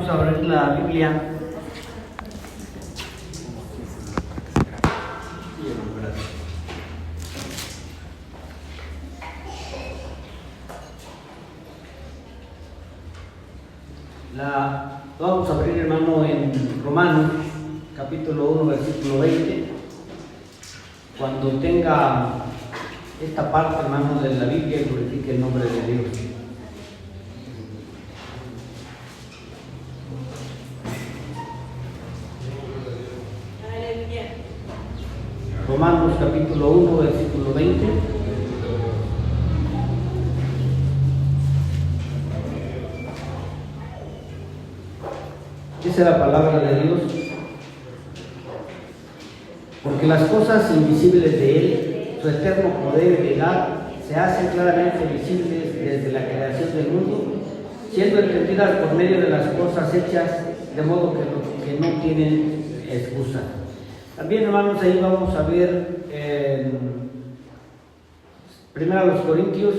Vamos a abrir la Biblia. Vamos a abrir, hermano, en Romanos, capítulo 1, versículo 20. Cuando tenga esta parte, hermano, de la Biblia, glorifique el nombre de Dios. Romanos capítulo 1, versículo 20. Dice la palabra de Dios: porque las cosas invisibles de Él, su eterno poder y piedad, se hacen claramente visibles desde la creación del mundo, siendo entendidas por medio de las cosas hechas, de modo que no tienen excusa. También, hermanos, ahí vamos a ver primero a los Corintios,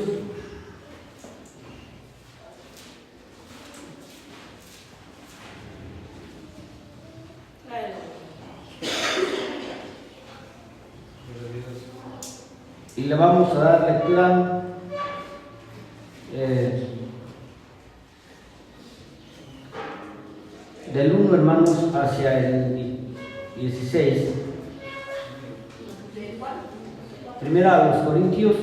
y le vamos a dar lectura del 1, hermanos, hacia el 16. Primero a los Corintios,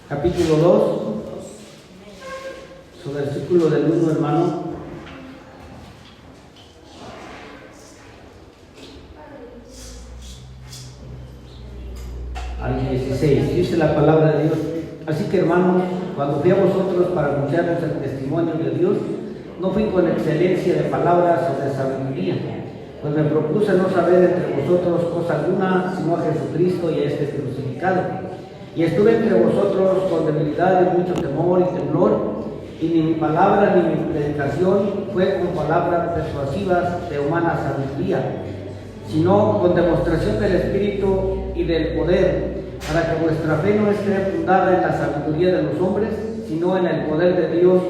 capítulo 2, su versículo del 1, hermano, al 16. Dice la palabra de Dios: así que, hermanos, cuando fui a vosotros para anunciaros el testimonio de Dios, no fui con excelencia de palabras o de sabiduría, pues me propuse no saber entre vosotros cosa alguna, sino a Jesucristo y a este crucificado. Y estuve entre vosotros con debilidad y mucho temor y temblor, y ni mi palabra ni mi predicación fue con palabras persuasivas de humana sabiduría, sino con demostración del Espíritu y del poder, para que vuestra fe no esté fundada en la sabiduría de los hombres, sino en el poder de Dios.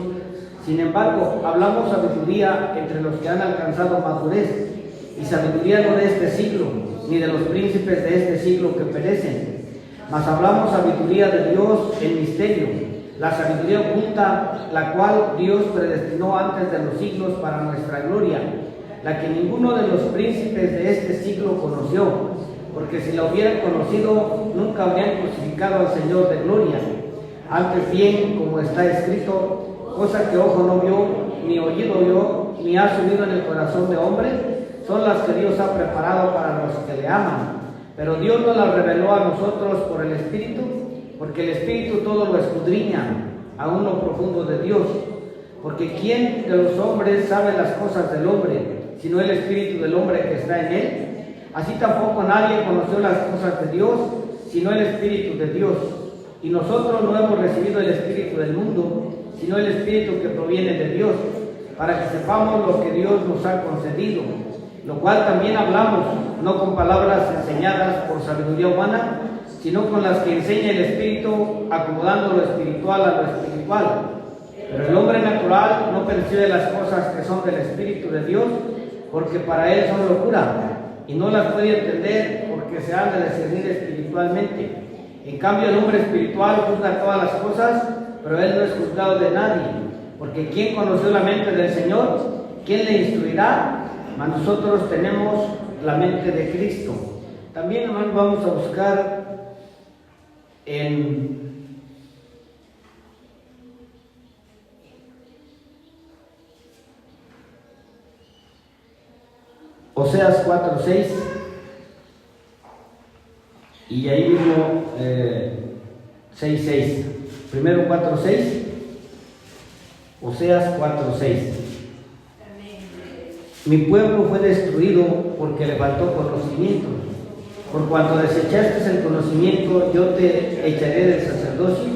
Sin embargo, hablamos sabiduría entre los que han alcanzado madurez, y sabiduría no de este siglo, ni de los príncipes de este siglo que perecen, mas hablamos sabiduría de Dios en misterio, la sabiduría oculta, la cual Dios predestinó antes de los siglos para nuestra gloria, la que ninguno de los príncipes de este siglo conoció, porque si la hubieran conocido, nunca habrían crucificado al Señor de gloria. Antes bien, como está escrito: cosa que ojo no vio, ni oído oyó, ni ha subido en el corazón de hombre, son las que Dios ha preparado para los que le aman. Pero Dios nos las reveló a nosotros por el Espíritu, porque el Espíritu todo lo escudriña, aún lo profundo de Dios. Porque ¿quién de los hombres sabe las cosas del hombre, sino el Espíritu del hombre que está en él? Así tampoco nadie conoció las cosas de Dios, sino el Espíritu de Dios. Y nosotros no hemos recibido el Espíritu del mundo, sino el Espíritu que proviene de Dios, para que sepamos lo que Dios nos ha concedido, lo cual también hablamos, no con palabras enseñadas por sabiduría humana, sino con las que enseña el Espíritu, acomodando lo espiritual a lo espiritual. Pero el hombre natural no percibe las cosas que son del Espíritu de Dios, porque para él son locura, y no las puede entender, porque se han de discernir espiritualmente. En cambio, el hombre espiritual juzga todas las cosas, pero él no es juzgado de nadie. Porque ¿quién conoció la mente del Señor? ¿Quién le instruirá? Mas nosotros tenemos la mente de Cristo. También, hermano, vamos a buscar en Oseas 4:6, y ahí mismo 6:6. Primero 4:6, Oseas 4:6. Mi pueblo fue destruido porque le faltó conocimiento. Por cuanto desechaste el conocimiento, yo te echaré del sacerdocio,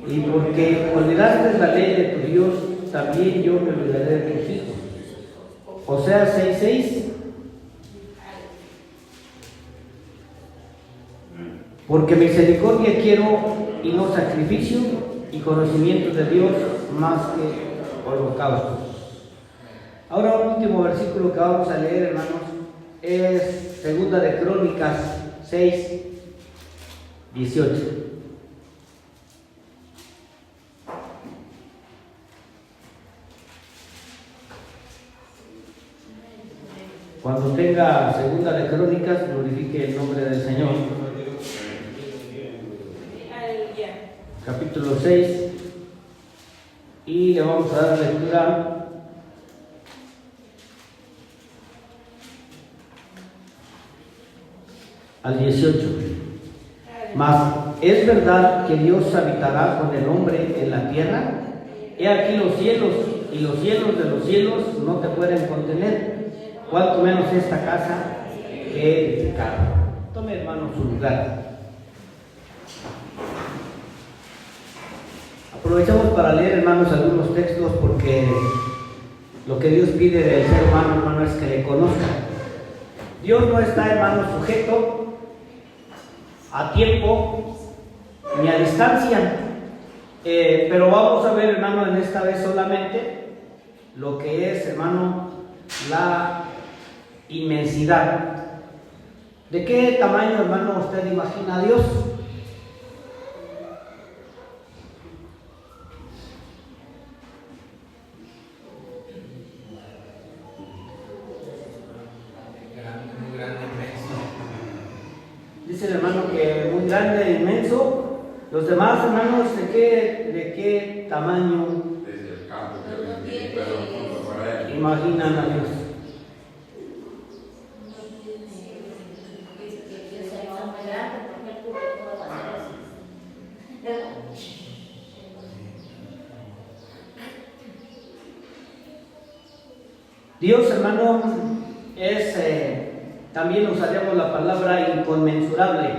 y porque olvidaste la ley de tu Dios, también yo me olvidaré de tus hijos. Oseas 6:6. Porque misericordia quiero y no sacrificio, y conocimiento de Dios más que holocaustos. Ahora un último versículo que vamos a leer, hermanos, es Segunda de Crónicas 6, 18. Cuando tenga Segunda de Crónicas, glorifique el nombre del Señor. Capítulo 6, y le vamos a dar lectura al 18. Mas, ¿es verdad que Dios habitará con el hombre en la tierra? He aquí los cielos, y los cielos de los cielos no te pueden contener, cuanto menos esta casa que he edificado. Tome, hermano, su lugar. Aprovechamos para leer, hermanos, algunos textos, porque lo que Dios pide del ser humano, hermano, es que le conozca. Dios no está, hermano, sujeto a tiempo ni a distancia, pero vamos a ver, hermano, en esta vez solamente lo que es, hermano, la inmensidad. ¿De qué tamaño, hermano, usted imagina a Dios? Dice el hermano que muy grande, inmenso. Los demás, hermanos, ¿de qué tamaño desde el campo que imaginan a Dios? Dios, hermano, es, también usaríamos la palabra inconmensurable.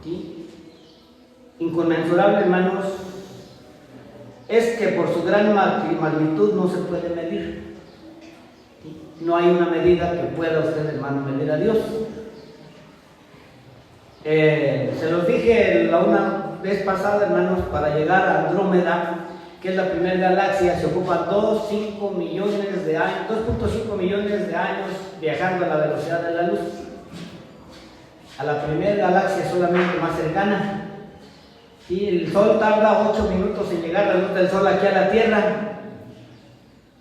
¿Sí? Inconmensurable, hermanos, es que por su gran magnitud no se puede medir. ¿Sí? No hay una medida que pueda usted, hermano, medir a Dios. Se los dije una vez pasada, hermanos, para llegar a Andrómeda, que es la primera galaxia, se ocupa 2.5 millones de años viajando a la velocidad de la luz. A la primera galaxia solamente más cercana. Y el Sol tarda 8 minutos en llegar la luz del Sol aquí a la Tierra.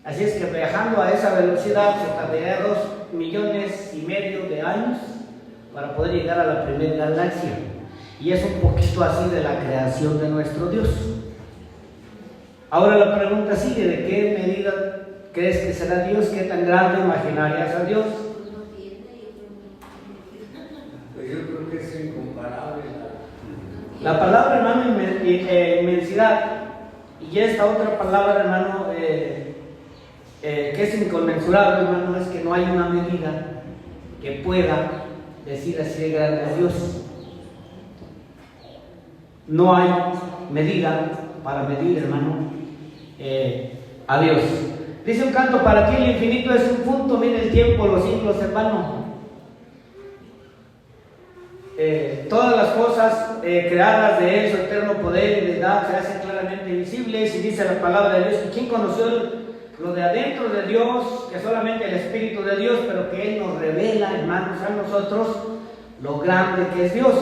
Así es que viajando a esa velocidad se tardaría 2,5 millones de años para poder llegar a la primera galaxia. Y es un poquito así de la creación de nuestro Dios. Ahora la pregunta sigue: ¿de qué medida crees que será Dios? ¿Qué tan grande imaginarías a Dios? Pues yo creo que es incomparable. La palabra, hermano, inmensidad, y esta otra palabra, hermano, que es inconmensurable, hermano, es que no hay una medida que pueda decir así de grande a Dios. No hay medida para medir, hermano, a Dios. Dice un canto: para ti el infinito es un punto, mira el tiempo, los siglos, hermano. Todas las cosas creadas de Él, su eterno poder y deidad, se hacen claramente visibles. Y dice la palabra de Dios: ¿quién conoció lo de adentro de Dios? Que solamente el Espíritu de Dios, pero que Él nos revela, hermanos, a nosotros lo grande que es Dios.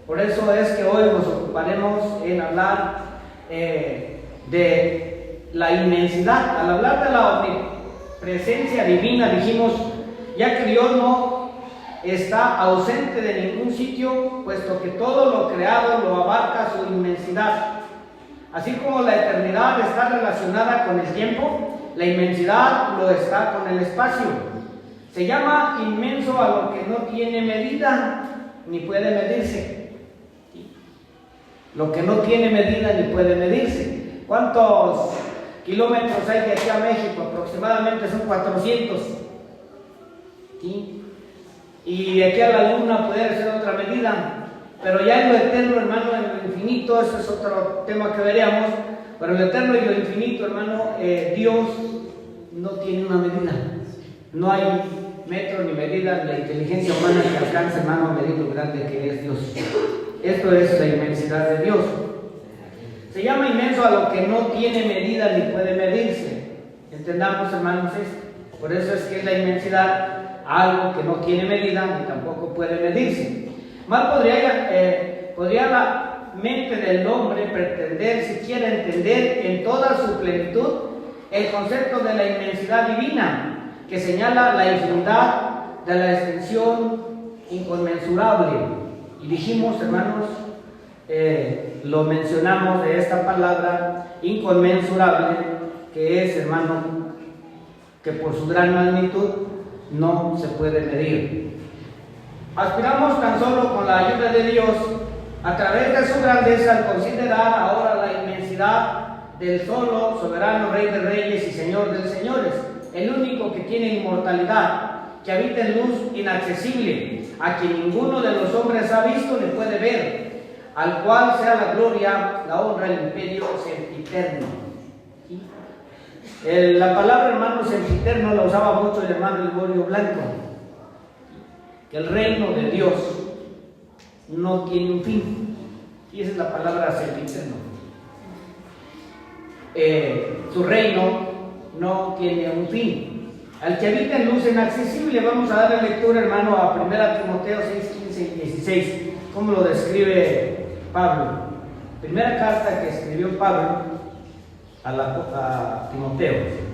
Por eso es que hoy nos ocuparemos en hablar de la inmensidad. Al hablar de la omnipresencia divina, dijimos ya que Dios no está ausente de ningún sitio, puesto que todo lo creado lo abarca su inmensidad. Así como la eternidad está relacionada con el tiempo, la inmensidad lo está con el espacio. Se llama inmenso a lo que no tiene medida ni puede medirse. Lo que no tiene medida ni puede medirse. ¿Cuántos kilómetros hay de aquí a México? Aproximadamente son 400. ¿Sí? Y de aquí a la luna puede ser otra medida, pero ya en lo eterno, hermano, en lo infinito, ese es otro tema que veríamos. Pero en lo eterno y lo infinito, hermano, Dios no tiene una medida. No hay metro ni medida. La inteligencia humana que alcanza, hermano, a medir lo grande que es Dios. Esto es la inmensidad de Dios. Se llama inmenso a lo que no tiene medida ni puede medirse. Entendamos, hermanos, esto. Por eso es que es la inmensidad algo que no tiene medida ni tampoco puede medirse. Más podría la mente del hombre pretender, si quiere entender en toda su plenitud, el concepto de la inmensidad divina, que señala la infinidad de la extensión inconmensurable. Y dijimos, hermanos, lo mencionamos de esta palabra inconmensurable, que es, hermano, que por su gran magnitud no se puede medir. Aspiramos tan solo con la ayuda de Dios, a través de su grandeza, al considerar ahora la inmensidad del solo soberano Rey de Reyes y Señor de Señores, el único que tiene inmortalidad, que habita en luz inaccesible, a quien ninguno de los hombres ha visto ni puede ver, al cual sea la gloria, la honra, el imperio sempiterno. ¿Sí? La palabra, hermano, sempiterno la usaba mucho el hermano Liborio Blanco, que el reino de Dios no tiene un fin, y esa es la palabra sempiterno. Su reino no tiene un fin. Al que habita en luz inaccesible, vamos a darle lectura, hermano, a 1 Timoteo 6, 15 y 16, como lo describe Pablo. Primera carta que escribió Pablo a Timoteo.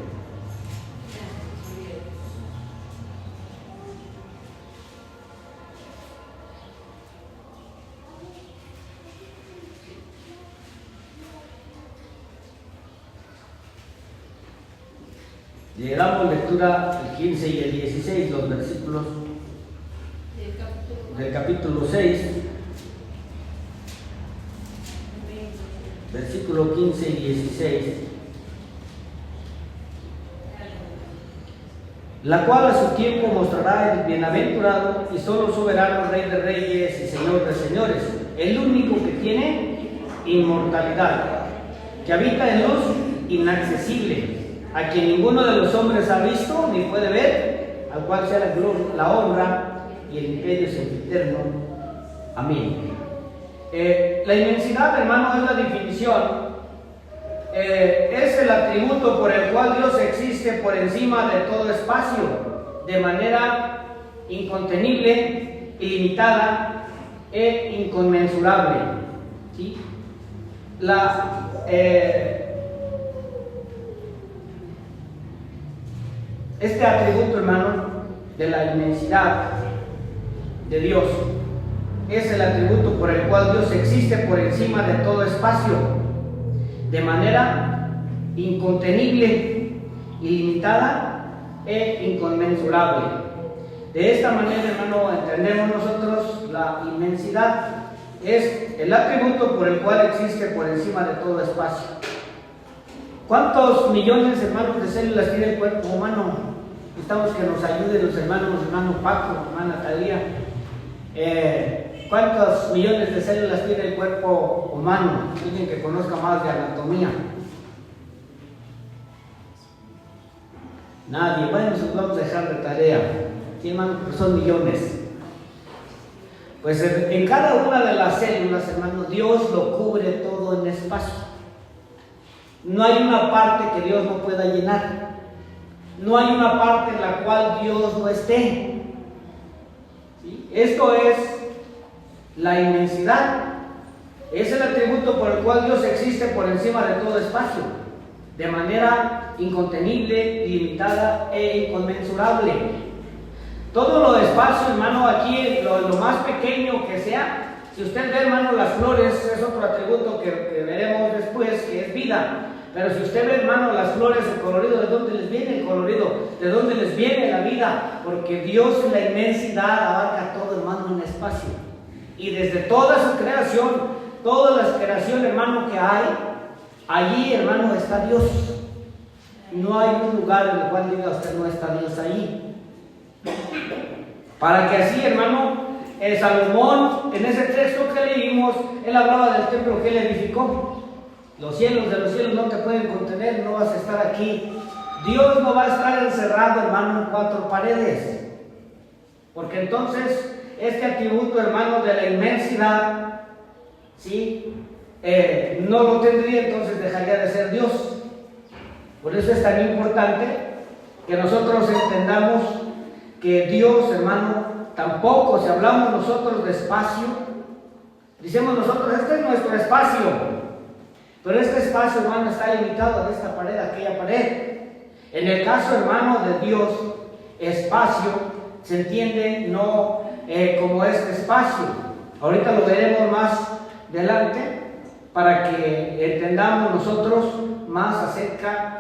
Le damos lectura el 15 y el 16, los versículos del capítulo 6, versículo 15 y 16, la cual a su tiempo mostrará el bienaventurado y solo soberano Rey de Reyes y Señor de Señores, el único que tiene inmortalidad, que habita en luz inaccesible, a quien ninguno de los hombres ha visto ni puede ver, al cual sea la gloria, la honra y el imperio sempiterno. Amén. La inmensidad, hermano, es la definición, es el atributo por el cual Dios existe por encima de todo espacio, de manera incontenible, ilimitada e inconmensurable. ¿Sí? Este atributo, hermano, de la inmensidad de Dios es el atributo por el cual Dios existe por encima de todo espacio, de manera incontenible, ilimitada e inconmensurable. De esta manera, hermano, entendemos nosotros la inmensidad. Es el atributo por el cual existe por encima de todo espacio. ¿Cuántos millones, hermanos, de células tiene el cuerpo humano? Necesitamos que nos ayuden los hermanos, hermano Paco, hermana Talía. ¿Cuántos millones de células tiene el cuerpo humano? Alguien que conozca más de anatomía. Nadie. Bueno, nos vamos a dejar de tarea. Sí, hermano, pues son millones. Pues en cada una de las células, hermano, Dios lo cubre todo en espacio. No hay una parte que Dios no pueda llenar. No hay una parte en la cual Dios no esté. ¿Sí? Esto es la inmensidad. Es el atributo por el cual Dios existe por encima de todo espacio, de manera incontenible, ilimitada e inconmensurable. Todo lo de espacio, hermano, aquí, lo más pequeño que sea, si usted ve, hermano, las flores, es otro atributo que veremos después, que es vida. Pero si usted ve, hermano, las flores, el colorido, ¿de dónde les viene el colorido? ¿De dónde les viene la vida? Porque Dios en la inmensidad abarca todo, hermano, en espacio. Y desde toda su creación, toda la creación, hermano, que hay, allí, hermano, está Dios. No hay un lugar en el cual diga usted no está Dios allí. Para que así, hermano, Salomón, en ese texto que leímos, él hablaba del templo que él edificó. Los cielos de los cielos no te pueden contener, no vas a estar aquí. Dios no va a estar encerrado, hermano, en cuatro paredes. Porque entonces, este atributo, hermano, de la inmensidad, ¿sí? No lo tendría, entonces dejaría de ser Dios. Por eso es tan importante que nosotros entendamos que Dios, hermano, tampoco, si hablamos nosotros de espacio, decimos nosotros, este es nuestro espacio, pero este espacio, hermano, está limitado de esta pared a aquella pared. En el caso, hermano, de Dios, espacio se entiende no como este espacio. Ahorita lo veremos más adelante para que entendamos nosotros más acerca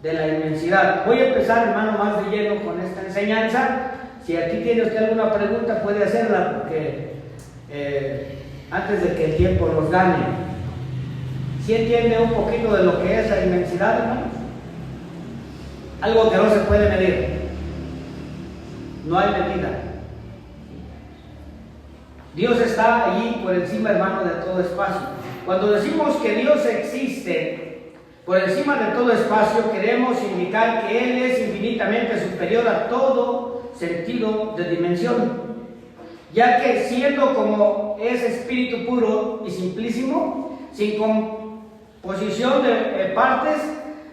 de la inmensidad. Voy a empezar, hermano, más de lleno con esta enseñanza. Si aquí tiene usted alguna pregunta, puede hacerla, porque antes de que el tiempo nos gane. ¿Sí entiende un poquito de lo que es la inmensidad, hermano? Algo que no se puede medir. No hay medida. Dios está allí por encima, hermano, de todo espacio. Cuando decimos que Dios existe por encima de todo espacio, queremos indicar que Él es infinitamente superior a todo sentido de dimensión, ya que siendo como es espíritu puro y simplísimo, sin composición de partes,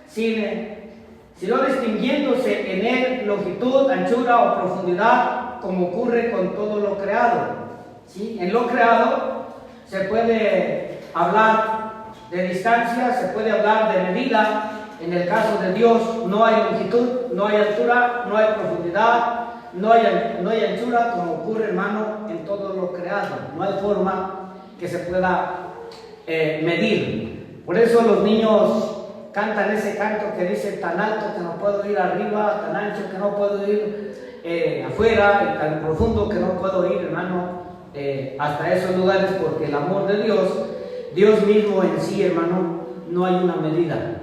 sino distinguiéndose en él longitud, anchura o profundidad, como ocurre con todo lo creado. ¿Sí? En lo creado se puede hablar de distancia, se puede hablar de medida. En el caso de Dios no hay longitud, no hay altura, no hay profundidad, no hay anchura, como ocurre, hermano, en todo lo creado. No hay forma que se pueda medir. Por eso los niños cantan ese canto que dice: tan alto que no puedo ir arriba, tan ancho que no puedo ir afuera, y tan profundo que no puedo ir, hermano, hasta esos lugares, porque el amor de Dios mismo en sí, hermano, no hay una medida.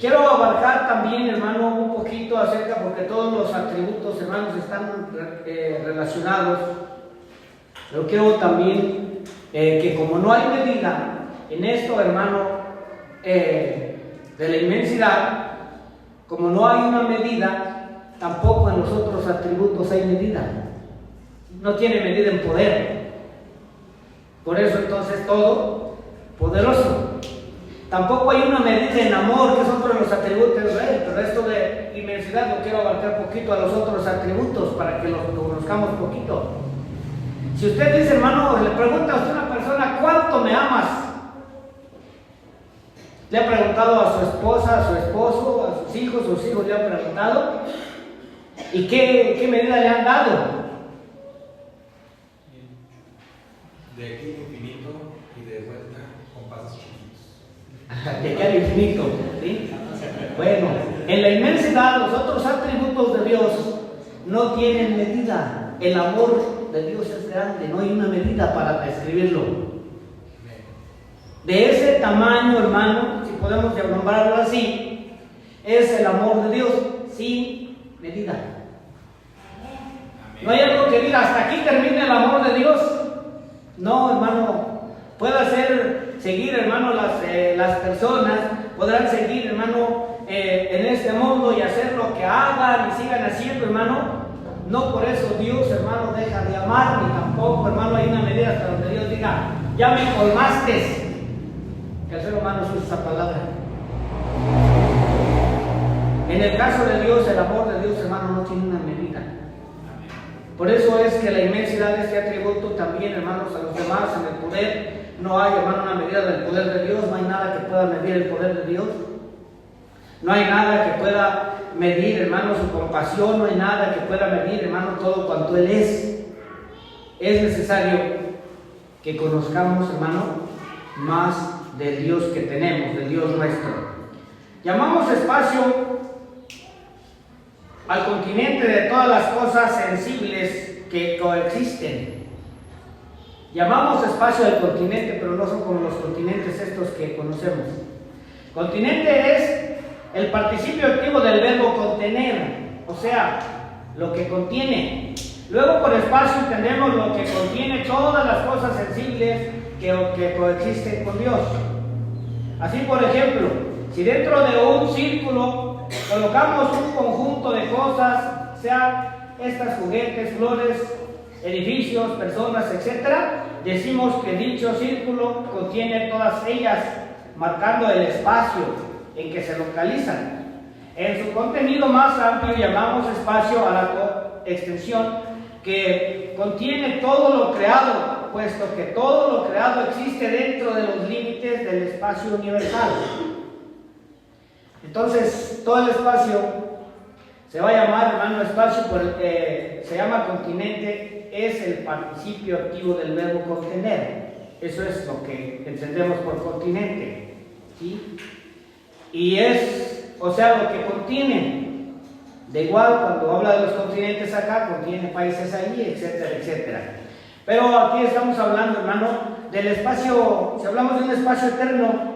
Quiero abarcar también, hermano, un poquito acerca, porque todos los atributos, hermanos, están relacionados, pero quiero también que como no hay medida en esto, hermano, de la inmensidad, como no hay una medida, tampoco en los otros atributos hay medida. No tiene medida en poder. Por eso entonces todo poderoso. Tampoco hay una medida en amor, que es otro de los atributos de Él. Pero esto de inmensidad lo quiero abarcar poquito a los otros atributos para que los conozcamos poquito. Si usted dice, hermano, le pregunta a usted a una persona: ¿cuánto me amas? Le ha preguntado a su esposa, a su esposo, a sus hijos le han preguntado. ¿Y qué medida le han dado? De aquí al infinito y de vuelta con pasos chiquitos. De aquí al infinito, ¿sí? Bueno, en la inmensidad, los otros atributos de Dios no tienen medida. El amor de Dios es grande, no hay una medida para describirlo. De ese tamaño, hermano, si podemos nombrarlo así, es el amor de Dios sin medida. No hay algo que diga: hasta aquí termina el amor de Dios. No, hermano, puede seguir, hermano, las personas podrán seguir, hermano, en este mundo y hacer lo que hagan y sigan haciendo, hermano. No por eso Dios, hermano, deja de amar, ni tampoco, hermano, hay una medida hasta donde Dios diga: ya me colmaste. Que el ser humano usa esa palabra. En el caso de Dios, el amor de Dios, hermano, no tiene una medida. Por eso es que la inmensidad de este atributo también, hermanos, a los demás, en el poder, no hay, hermano, una medida del poder de Dios. No hay nada que pueda medir el poder de Dios. No hay nada que pueda medir, hermano, su compasión. No hay nada que pueda medir, hermano, todo cuanto Él es. Es necesario que conozcamos, hermano, más del Dios que tenemos, del Dios nuestro. Llamamos espacio al continente de todas las cosas sensibles que coexisten. Llamamos espacio al continente, pero no son como los continentes estos que conocemos. Continente es el participio activo del verbo contener, o sea, lo que contiene. Luego, por espacio entendemos lo que contiene todas las cosas sensibles que coexisten con Dios. Así, por ejemplo, si dentro de un círculo colocamos un conjunto de cosas, sean estas juguetes, flores, edificios, personas, etc., decimos que dicho círculo contiene todas ellas, marcando el espacio en que se localizan. En su contenido más amplio llamamos espacio a la extensión que contiene todo lo creado, puesto que todo lo creado existe dentro de los límites del espacio universal. Entonces, todo el espacio se va a llamar, hermano, espacio porque se llama continente, es el participio activo del verbo contener. Eso es lo que entendemos por continente, ¿sí? Y es, o sea, lo que contiene. De igual, cuando habla de los continentes acá, contiene países allí, etcétera, etcétera. Pero aquí estamos hablando, hermano, del espacio. Si hablamos de un espacio eterno,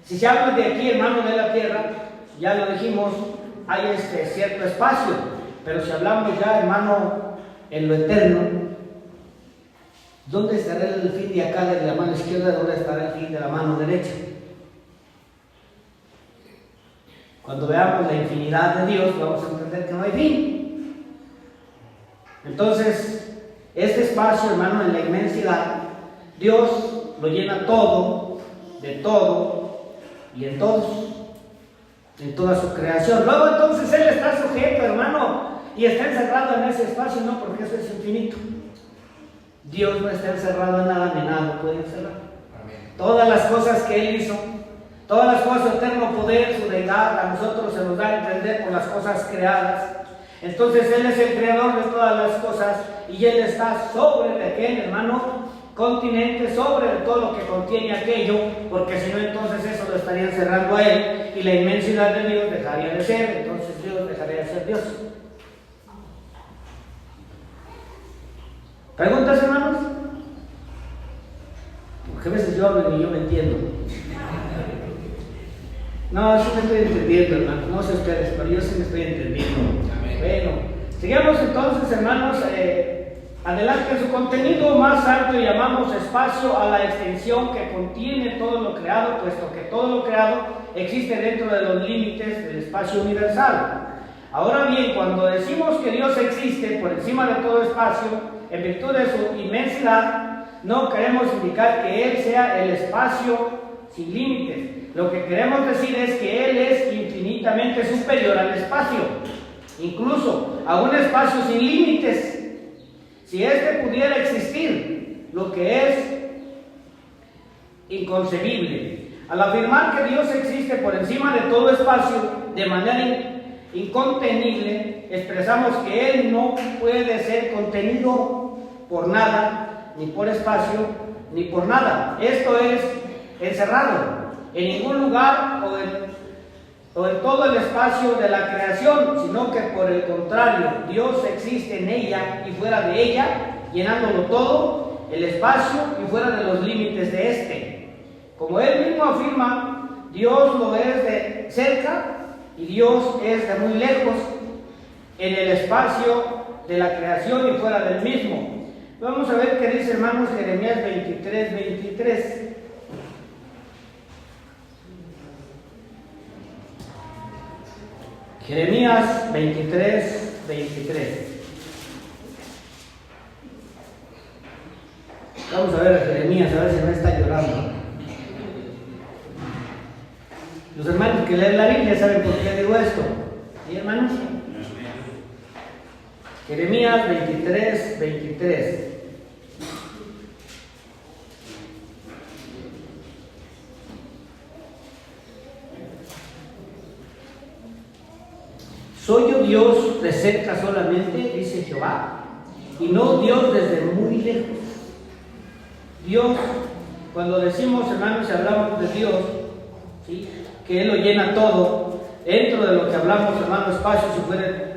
si se habla de aquí, hermano, de la tierra, ya lo dijimos, hay cierto espacio. Pero si hablamos ya, hermano, en lo eterno, ¿dónde estará el fin de acá de la mano izquierda? ¿Dónde estará el fin de la mano derecha? Cuando veamos la infinidad de Dios, vamos a entender que no hay fin. Entonces, este espacio, hermano, en la inmensidad, Dios lo llena todo, de todo y en todos, en toda su creación. Luego, entonces, Él está sujeto, hermano, y está encerrado en ese espacio, no, porque eso es infinito. Dios no está encerrado en nada, ni nada lo puede encerrar. Amén. Todas las cosas que Él hizo, todas las cosas, su eterno poder, su deidad, a nosotros se nos da a entender por las cosas creadas. Entonces Él es el creador de todas las cosas y Él está sobre de aquel, hermano, continente, sobre todo lo que contiene aquello, porque si no, entonces eso lo estaría encerrando a Él y la inmensidad de Dios dejaría de ser, entonces Dios dejaría de ser Dios. ¿Preguntas, hermanos? Porque a veces yo hablo y yo me entiendo. No, sí me estoy entendiendo, hermanos. No sé ustedes, pero yo sí me estoy entendiendo. Amén. Bueno, sigamos entonces, hermanos. Adelante, en su contenido más alto llamamos espacio a la extensión que contiene todo lo creado, puesto que todo lo creado existe dentro de los límites del espacio universal. Ahora bien, cuando decimos que Dios existe por encima de todo espacio, en virtud de su inmensidad, no queremos indicar que Él sea el espacio sin límites. Lo que queremos decir es que Él es infinitamente superior al espacio, incluso a un espacio sin límites. Si este pudiera existir, lo que es inconcebible. Al afirmar que Dios existe por encima de todo espacio, de manera incontenible, expresamos que Él no puede ser contenido por nada, ni por espacio, ni por nada. Esto es encerrado en ningún lugar o en todo el espacio de la creación, sino que por el contrario, Dios existe en ella y fuera de ella, llenándolo todo, el espacio y fuera de los límites de este. Como Él mismo afirma, Dios lo es de cerca y Dios es de muy lejos, en el espacio de la creación y fuera del mismo. Vamos a ver qué dice, hermanos, Jeremías 23:23. Jeremías 23:23. Vamos a ver a Jeremías, a ver si no está llorando. Los hermanos que leen la Biblia saben por qué digo esto. ¿Sí, hermanos? Jeremías 23:23. ¿Soy yo Dios de cerca solamente? Dice Jehová, y no Dios desde muy lejos. Dios, cuando decimos, hermanos, y hablamos de Dios, ¿sí?, que Él lo llena todo, dentro de lo que hablamos, hermano, espacio, si puede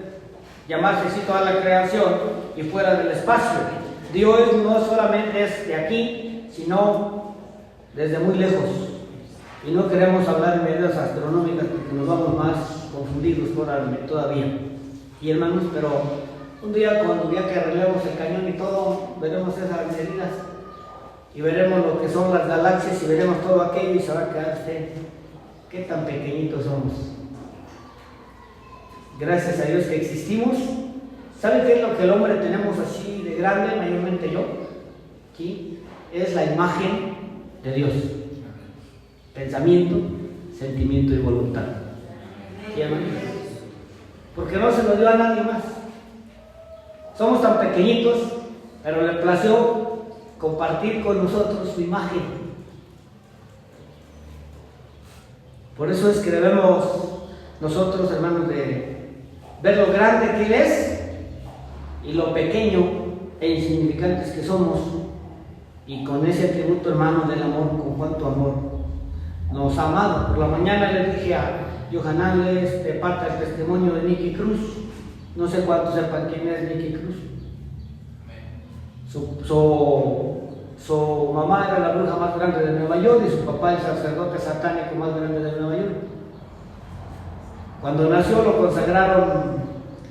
llamarse así toda la creación, y fuera del espacio. Dios no solamente es de aquí, sino desde muy lejos. Y no queremos hablar en medidas astronómicas porque nos vamos más confundidos todavía. Y hermanos, pero un día cuando ya que arreglemos el cañón y todo, veremos esas medidas y veremos lo que son las galaxias y veremos todo aquello y se va a quedar usted, qué tan pequeñitos somos. Gracias a Dios que existimos. ¿Saben qué es lo que el hombre tenemos así de grande, mayormente yo? ¿Sí? Es la imagen de Dios. pensamiento, sentimiento y voluntad. ¿Sí, hermanos? Porque no se lo dio a nadie más. Somos tan pequeñitos, pero le plació compartir con nosotros su imagen. Por eso es que debemos nosotros, hermanos, de ver lo grande que Él es y lo pequeño e insignificantes que somos, y con ese atributo, hermano, del amor, con cuánto amor nos ha amado. Por la mañana le dije a Yohanan, de parte del testimonio de Nicky Cruz. No sé cuántos sepan quién es Nicky Cruz. Su mamá era la bruja más grande de Nueva York y su papá el sacerdote satánico más grande de Nueva York. Cuando nació lo consagraron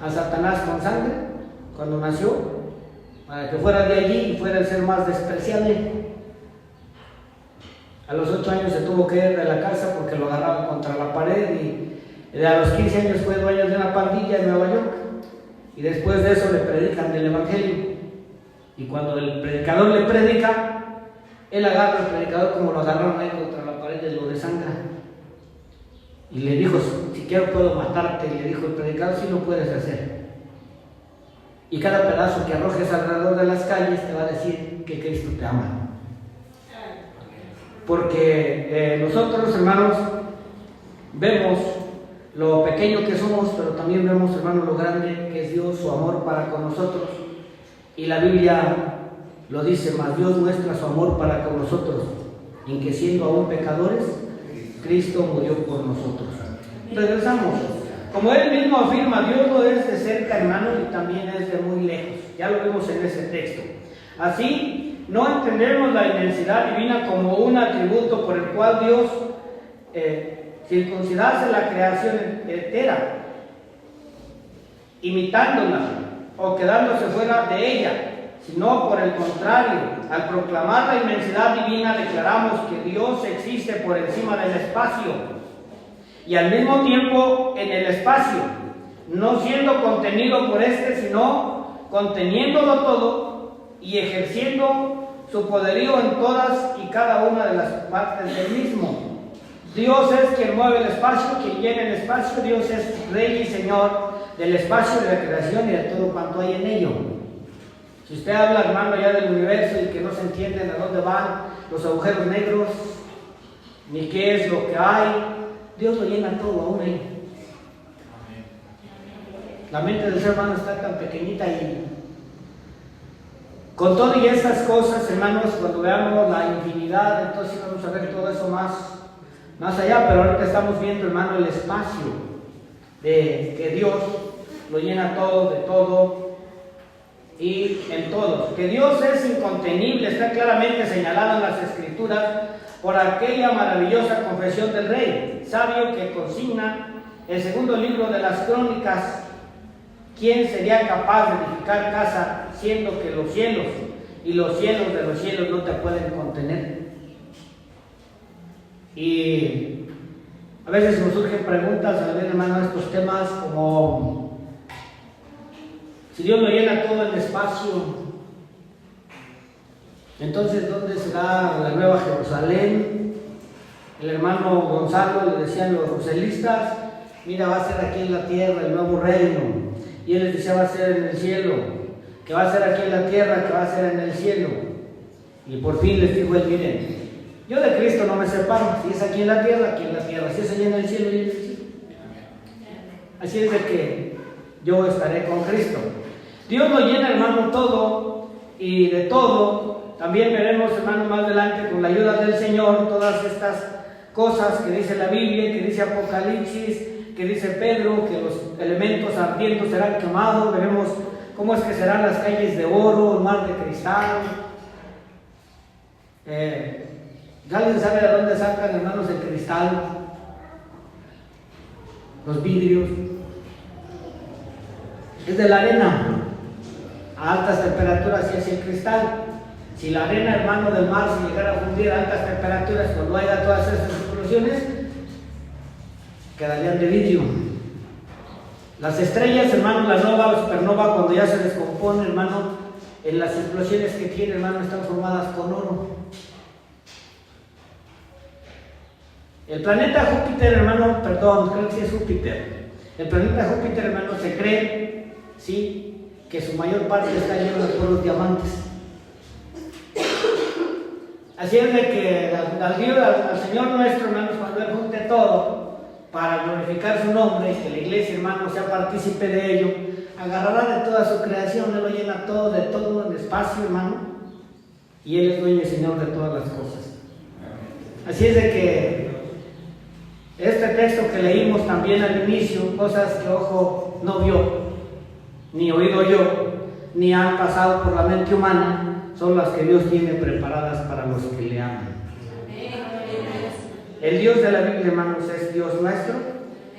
a Satanás con sangre, cuando nació, para que fuera de allí y fuera el ser más despreciable. A los 8 años se tuvo que ir de la casa porque lo agarraban contra la pared, y a los 15 años fue dueño de una pandilla en Nueva York, y después de eso le predican del evangelio, y cuando el predicador le predica, él agarra al predicador como lo agarraron ahí contra la pared, de lo desangra, y le dijo: si quiero puedo matarte. Y le dijo el predicador: sí lo puedes hacer, y cada pedazo que arrojes alrededor de las calles te va a decir que Cristo te ama. Porque nosotros, hermanos, vemos lo pequeño que somos, pero también vemos, hermanos, lo grande que es Dios, su amor para con nosotros. Y la Biblia lo dice: mas Dios muestra su amor para con nosotros, en que siendo aún pecadores, Cristo murió por nosotros. Regresamos. Como Él mismo afirma, Dios no es de cerca, hermano, y también es de muy lejos. Ya lo vemos en ese texto. Así, no entendemos la inmensidad divina como un atributo por el cual Dios circuncidase la creación entera, imitándola o quedándose fuera de ella, sino por el contrario, al proclamar la inmensidad divina declaramos que Dios existe por encima del espacio y al mismo tiempo en el espacio, no siendo contenido por este, sino conteniéndolo todo y ejerciendo su poderío en todas y cada una de las partes del mismo. Dios es quien mueve el espacio, quien llena el espacio. Dios es Rey y Señor del espacio, de la creación y de todo cuanto hay en ello. Si usted habla, hermano, ya del universo y que no se entiende a dónde van los agujeros negros, ni qué es lo que hay, Dios lo llena todo aún ahí. La mente del ser humano está tan pequeñita, y con todo y estas cosas, hermanos, cuando veamos la infinidad, entonces vamos a ver todo eso más allá. Pero ahorita estamos viendo, hermano, el espacio de que Dios lo llena todo, de todo y en todos. Que Dios es incontenible está claramente señalado en las Escrituras por aquella maravillosa confesión del Rey sabio que consigna el segundo libro de las Crónicas: ¿quién sería capaz de edificar casa siendo que los cielos y los cielos de los cielos no te pueden contener? Y a veces nos surgen preguntas, a ver, hermano, estos temas como: si Dios lo llena todo el espacio, entonces ¿dónde será la nueva Jerusalén? El hermano Gonzalo le decían los roselistas: mira, va a ser aquí en la tierra el nuevo reino. Y él les decía: va a ser en el cielo, que va a ser aquí en la tierra, que va a ser en el cielo. Y por fin les dijo él: miren, yo de Cristo no me separo. Si es aquí en la tierra, aquí en la tierra. Si es allá en el cielo, allá en el cielo. Así es de que yo estaré con Cristo. Dios lo llena, hermano, todo y de todo. También veremos, hermano, más adelante, con la ayuda del Señor, todas estas cosas que dice la Biblia, que dice Apocalipsis, que dice Pedro, que los elementos ardientes serán quemados. Veremos cómo es que serán las calles de oro, el mar de cristal. ¿Alguien sabe de dónde sacan, hermanos, el cristal? Los vidrios. Es de la arena. A altas temperaturas y es el cristal. Si la arena, hermano, del mar se llegara a fundir a altas temperaturas, cuando haya todas esas explosiones, quedarían de vidrio. Las estrellas, hermano, la nova, la supernova, cuando ya se descompone, hermano, en las explosiones que tiene, hermano, están formadas con oro. El planeta Júpiter, hermano, perdón, creo que sí es Júpiter. El planeta Júpiter, hermano, se cree, sí, que su mayor parte está lleno de puros diamantes. Así es de que al Señor nuestro, hermanos, cuando Él junte todo para glorificar su nombre y que la iglesia, hermano, sea partícipe de ello, agarrará de toda su creación, Él lo llena todo, de todo el espacio, hermano, y Él es dueño y Señor de todas las cosas. Así es de que este texto que leímos también al inicio, cosas que ojo no vio, ni oído yo, ni han pasado por la mente humana, son las que Dios tiene preparadas para los que le aman. El Dios de la Biblia, hermanos, es Dios nuestro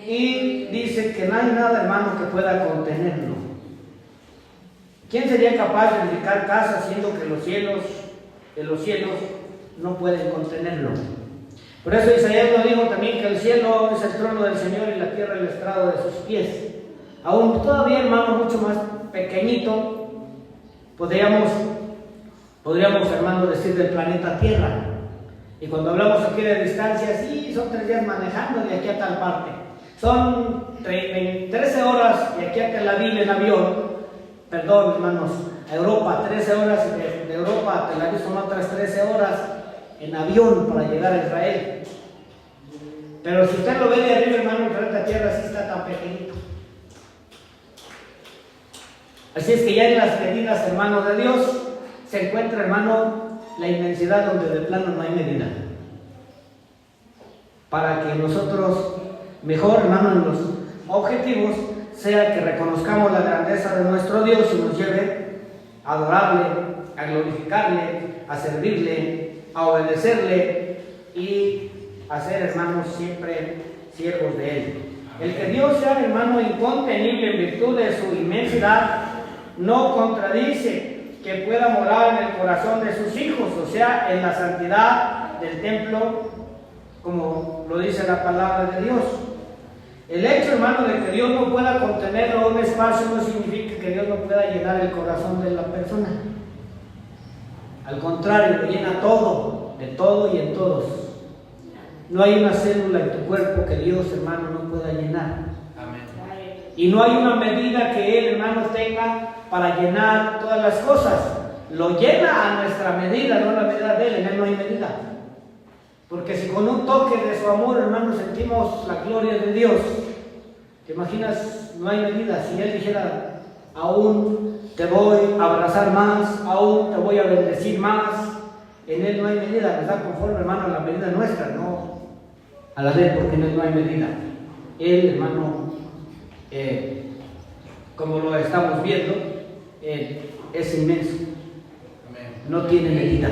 y dice que no hay nada, hermano, que pueda contenerlo. ¿Quién sería capaz de edificar casas siendo que los cielos no pueden contenerlo? Por eso Isaías lo dijo también, que el cielo es el trono del Señor y la tierra el estrado de sus pies. Aún todavía, hermano, mucho más pequeñito, podríamos, hermano, decir del planeta Tierra. Y cuando hablamos aquí de distancia, sí, son 3 días manejando de aquí a tal parte. Son 13 horas de aquí a Tel Aviv en avión. Perdón, hermanos, a Europa, 13 horas de Europa a Tel Aviv son otras 13 horas en avión para llegar a Israel. Pero si usted lo ve de arriba, hermano, el planeta Tierra sí está tan pequeñito. Así es que ya en las medidas, hermano, de Dios se encuentra, hermano, la inmensidad donde de plano no hay medida. Para que nosotros, mejor, hermano, en los objetivos, sea que reconozcamos la grandeza de nuestro Dios y nos lleve a adorarle, a glorificarle, a servirle, a obedecerle y a ser, hermanos, siempre siervos de Él. El que Dios sea, hermano, incontenible en virtud de su inmensidad, no contradice que pueda morar en el corazón de sus hijos, o sea, en la santidad del templo, como lo dice la palabra de Dios. El hecho, hermano, de que Dios no pueda contenerlo en un espacio no significa que Dios no pueda llenar el corazón de la persona. Al contrario, lo llena todo, de todo y en todos. No hay una célula en tu cuerpo que Dios, hermano, no pueda llenar. Amén. Y no hay una medida que Él, hermano, tenga para llenar todas las cosas. Lo llena a nuestra medida, no a la medida de Él. En Él no hay medida. Porque si con un toque de su amor, hermano, sentimos la gloria de Dios, ¿te imaginas? No hay medida. Si Él dijera, aún te voy a abrazar más, aún te voy a bendecir más, en Él no hay medida. Nos da conforme, hermano, a la medida nuestra, no a la de Él, porque en Él no hay medida. Él, hermano, como lo estamos viendo, es inmenso. No tiene medida.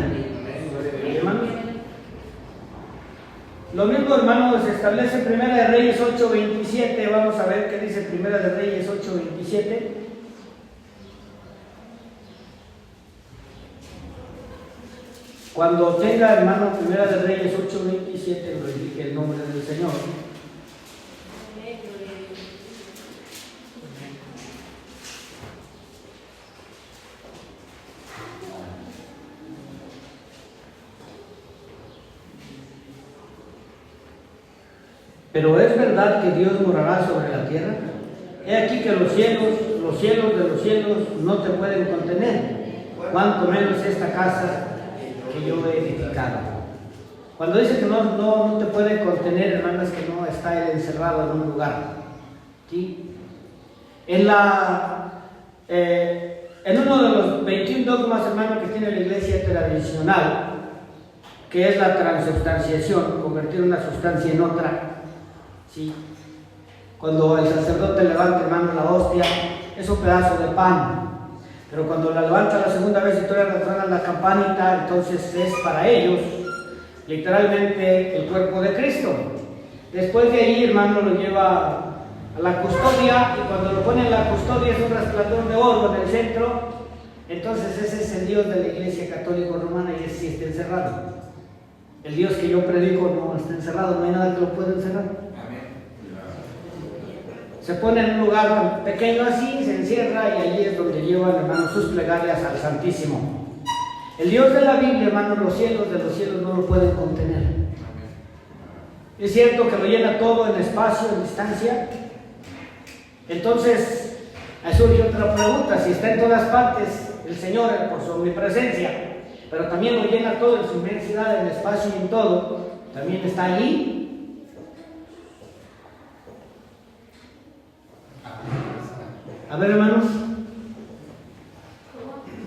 Hermanos, lo mismo, hermano, se establece en 1 de Reyes 8:27. Vamos a ver qué dice 1 de Reyes 8:27. Cuando tenga, hermano, 1 de Reyes 8:27, glorifique el nombre del Señor. Pero es verdad que Dios morará sobre la tierra. He aquí que los cielos de los cielos no te pueden contener, cuanto menos esta casa que yo he edificado. Cuando dice que no te puede contener, hermanos, que no está Él encerrado en un lugar. ¿Sí? En uno de los 21 dogmas, hermanos, que tiene la iglesia tradicional, que es la transubstanciación, convertir una sustancia en otra. ¿Sí? Cuando el sacerdote levanta, hermano, la hostia, es un pedazo de pan. Pero cuando la levanta la segunda vez y todavía resuena la campanita, entonces es para ellos, literalmente, el cuerpo de Cristo. Después de ahí, hermano, lo lleva a la custodia, y cuando lo pone en la custodia es un resplandor de oro en el centro. Entonces ese es el Dios de la Iglesia Católica Romana, y ese sí está encerrado. El Dios que yo predico no está encerrado, no hay nada que lo pueda encerrar. Se pone en un lugar tan pequeño así, se encierra, y allí es donde llevan, hermanos, sus plegarias al Santísimo. El Dios de la Biblia, hermanos, los cielos de los cielos no lo pueden contener. Es cierto que lo llena todo en espacio, en distancia. Entonces, ahí surge otra pregunta: si está en todas partes el Señor por su omnipresencia, pero también lo llena todo en su inmensidad, en el espacio y en todo, ¿también está allí? A ver, hermanos.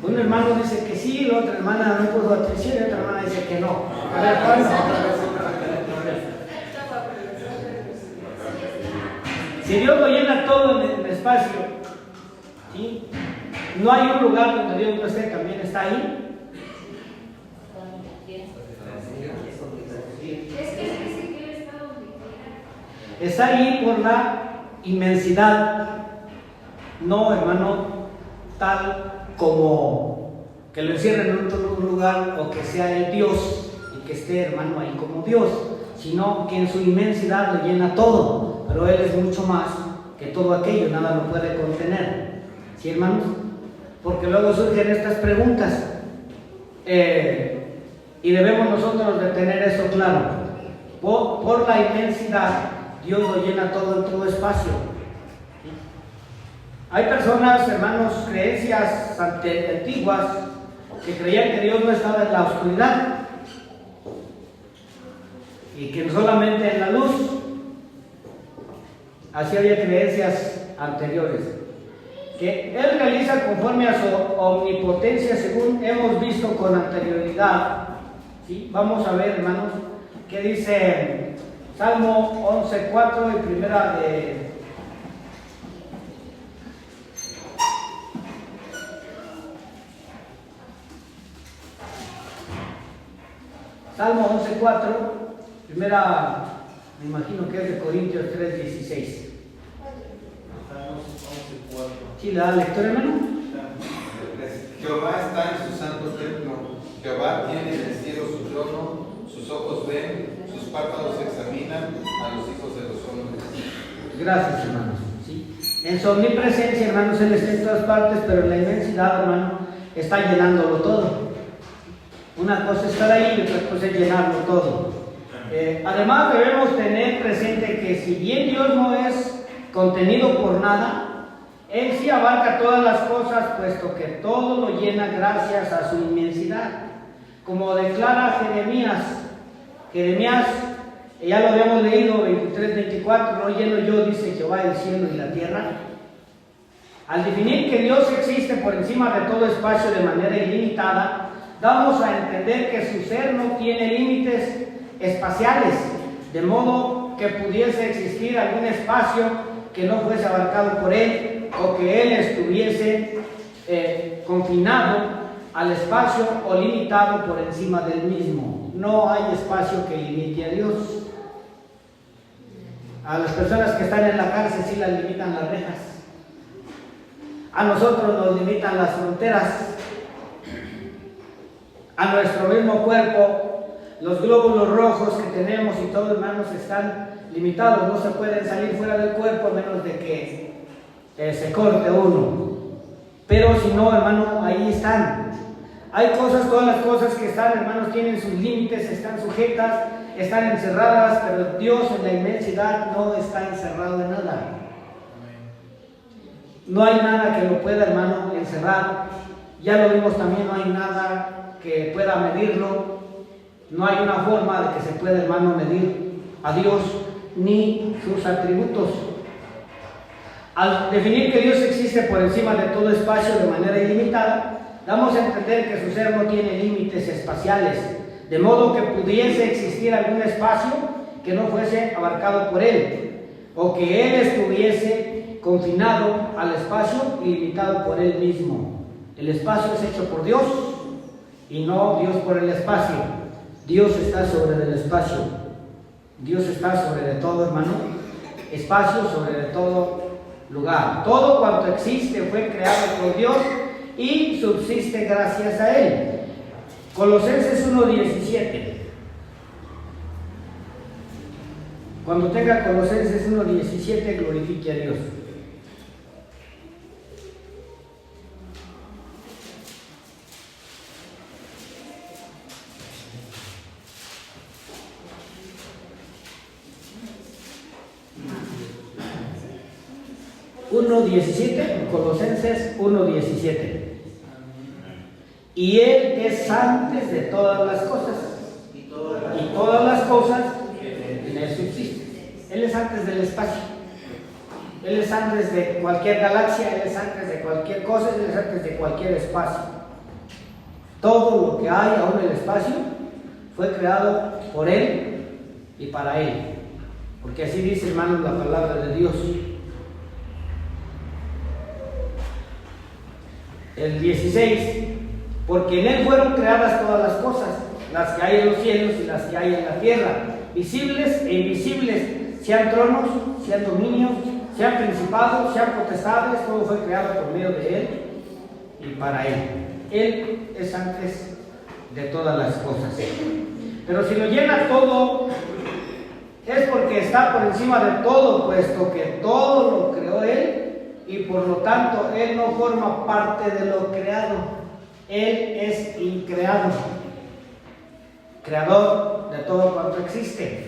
Un hermano dice que sí, la otra hermana no puso atención y otra hermana dice que no. A ver, ¿cuándo? Si Dios lo llena todo en el espacio, ¿sí? No hay un lugar donde Dios no esté, también está ahí. Está ahí por la inmensidad, no, hermano, tal como que lo encierren en otro lugar o que sea el Dios y que esté, hermano, ahí como Dios, sino que en su inmensidad lo llena todo, pero Él es mucho más que todo aquello, nada lo puede contener. ¿Sí, hermanos? Porque luego surgen estas preguntas y debemos nosotros de tener eso claro. Por la inmensidad, Dios lo llena todo en todo espacio. Hay personas, hermanos, creencias antiguas que creían que Dios no estaba en la oscuridad y que solamente en la luz. Así había creencias anteriores. Que Él realiza conforme a su omnipotencia, según hemos visto con anterioridad. ¿Sí? Vamos a ver, hermanos, qué dice Salmo 11:4 y primera de... Salmo 11:4, primera, me imagino que es de Corintios 3:16. Salmos 11:4. ¿Sí le da lectura, hermano? Jehová está en su santo templo. Jehová tiene en el cielo su trono. Sus ojos ven, sus párpados examinan a los hijos de los hombres. Gracias, hermanos. ¿Sí? En su omnipresencia, hermanos, Él está en todas partes, pero en la inmensidad, hermano, está llenándolo todo. Una cosa es estar ahí y otra cosa es llenarlo todo. Además, debemos tener presente que si bien Dios no es contenido por nada, Él sí abarca todas las cosas, puesto que todo lo llena gracias a su inmensidad. Como declara Jeremías, ya lo habíamos leído, 23:24, no lleno yo, dice Jehová, el cielo y la tierra. Al definir que Dios existe por encima de todo espacio de manera ilimitada, damos a entender que su ser no tiene límites espaciales, de modo que pudiese existir algún espacio que no fuese abarcado por Él, o que Él estuviese confinado al espacio o limitado por encima del mismo. No hay espacio que limite a Dios. A las personas que están en la cárcel sí las limitan las rejas. A nosotros nos limitan las fronteras. A nuestro mismo cuerpo, los glóbulos rojos que tenemos y todo, hermanos, están limitados. No se pueden salir fuera del cuerpo a menos de que se corte uno. Pero si no, hermano, ahí están. Hay cosas, todas las cosas que están, hermanos, tienen sus límites, están sujetas, están encerradas, pero Dios en la inmensidad no está encerrado en nada. No hay nada que lo pueda, hermano, encerrar. Ya lo vimos también, no hay nada que pueda medirlo. No hay una forma de que se pueda, hermano, medir a Dios ni sus atributos. Al definir que Dios existe por encima de todo espacio de manera ilimitada, damos a entender que su ser no tiene límites espaciales, de modo que pudiese existir algún espacio que no fuese abarcado por Él, o que Él estuviese confinado al espacio y limitado por Él mismo. El espacio es hecho por Dios y no Dios por el espacio. Dios está sobre el espacio. Dios está sobre de todo, hermano. Espacio sobre de todo lugar. Todo cuanto existe fue creado por Dios y subsiste gracias a Él. Colosenses 1:17. Cuando tenga Colosenses 1:17, glorifique a Dios. 1:17, Colosenses 1:17. Y Él es antes de todas las cosas, y todas las cosas en Él subsisten. Él es antes del espacio, Él es antes de cualquier galaxia, Él es antes de cualquier cosa, Él es antes de cualquier espacio. Todo lo que hay aún en el espacio fue creado por Él y para Él, porque así dice, hermanos, la palabra de Dios. El 16, porque en Él fueron creadas todas las cosas, las que hay en los cielos y las que hay en la tierra, visibles e invisibles, sean tronos, sean dominios, sean principados, sean potestades, todo fue creado por medio de Él y para Él. Él es antes de todas las cosas. Pero si lo llena todo, es porque está por encima de todo, puesto que todo lo creó Él y por lo tanto Él no forma parte de lo creado. Él es increado, creador de todo cuanto existe.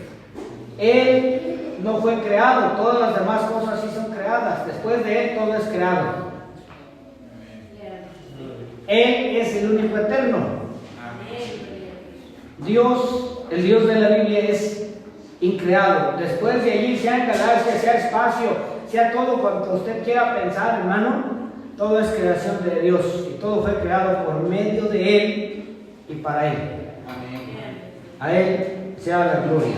Él no fue creado, todas las demás cosas sí son creadas. Después de Él todo es creado. Él es el único eterno. Dios, el Dios de la Biblia, es increado. Después de allí, sea galaxia, sea espacio, sea todo cuanto usted quiera pensar, hermano, todo es creación de Dios y todo fue creado por medio de Él y para Él. A Él sea la gloria.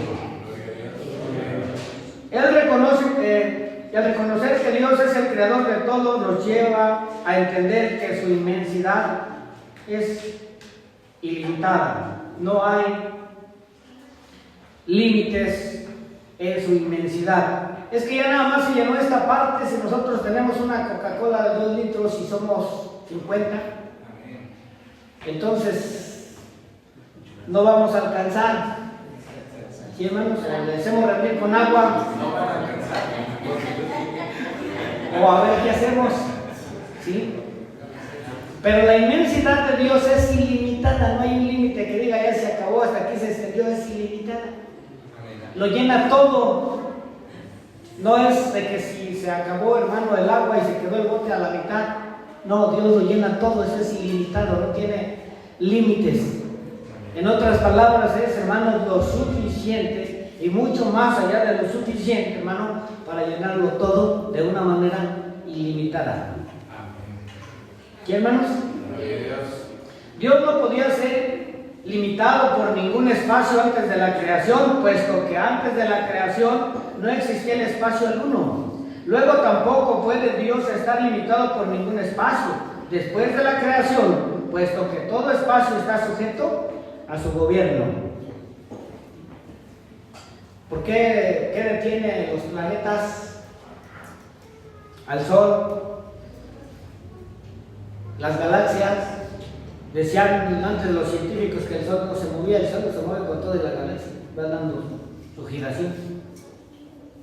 Él reconoce que, y al reconocer que Dios es el creador de todo, nos lleva a entender que su inmensidad es ilimitada. No hay límites en su inmensidad. Es que ya nada más se llenó esta parte. Si nosotros tenemos una Coca-Cola de 2 litros y somos 50, entonces no vamos a alcanzar. ¿Sí, hermanos? Le hacemos rendir con agua. O a ver qué hacemos. ¿Sí? Pero la inmensidad de Dios es ilimitada. No hay un límite que diga ya se acabó, hasta aquí se extendió. Es ilimitada. Lo llena todo. No es de que si se acabó, hermano, el agua y se quedó el bote a la mitad. No, Dios lo llena todo. Eso es ilimitado, no tiene límites. En otras palabras es, hermano, lo suficiente y mucho más allá de lo suficiente, hermano, para llenarlo todo de una manera ilimitada. ¿Qué, hermanos? Dios no podía ser limitado por ningún espacio antes de la creación, puesto que antes de la creación no existía el espacio alguno. Luego tampoco puede Dios estar limitado por ningún espacio después de la creación, puesto que todo espacio está sujeto a su gobierno. ¿Por qué? ¿Qué detiene los planetas al Sol? Las galaxias. Decían antes los científicos que el Sol no se movía. El Sol no se mueve con toda la galaxia, va dando su giración.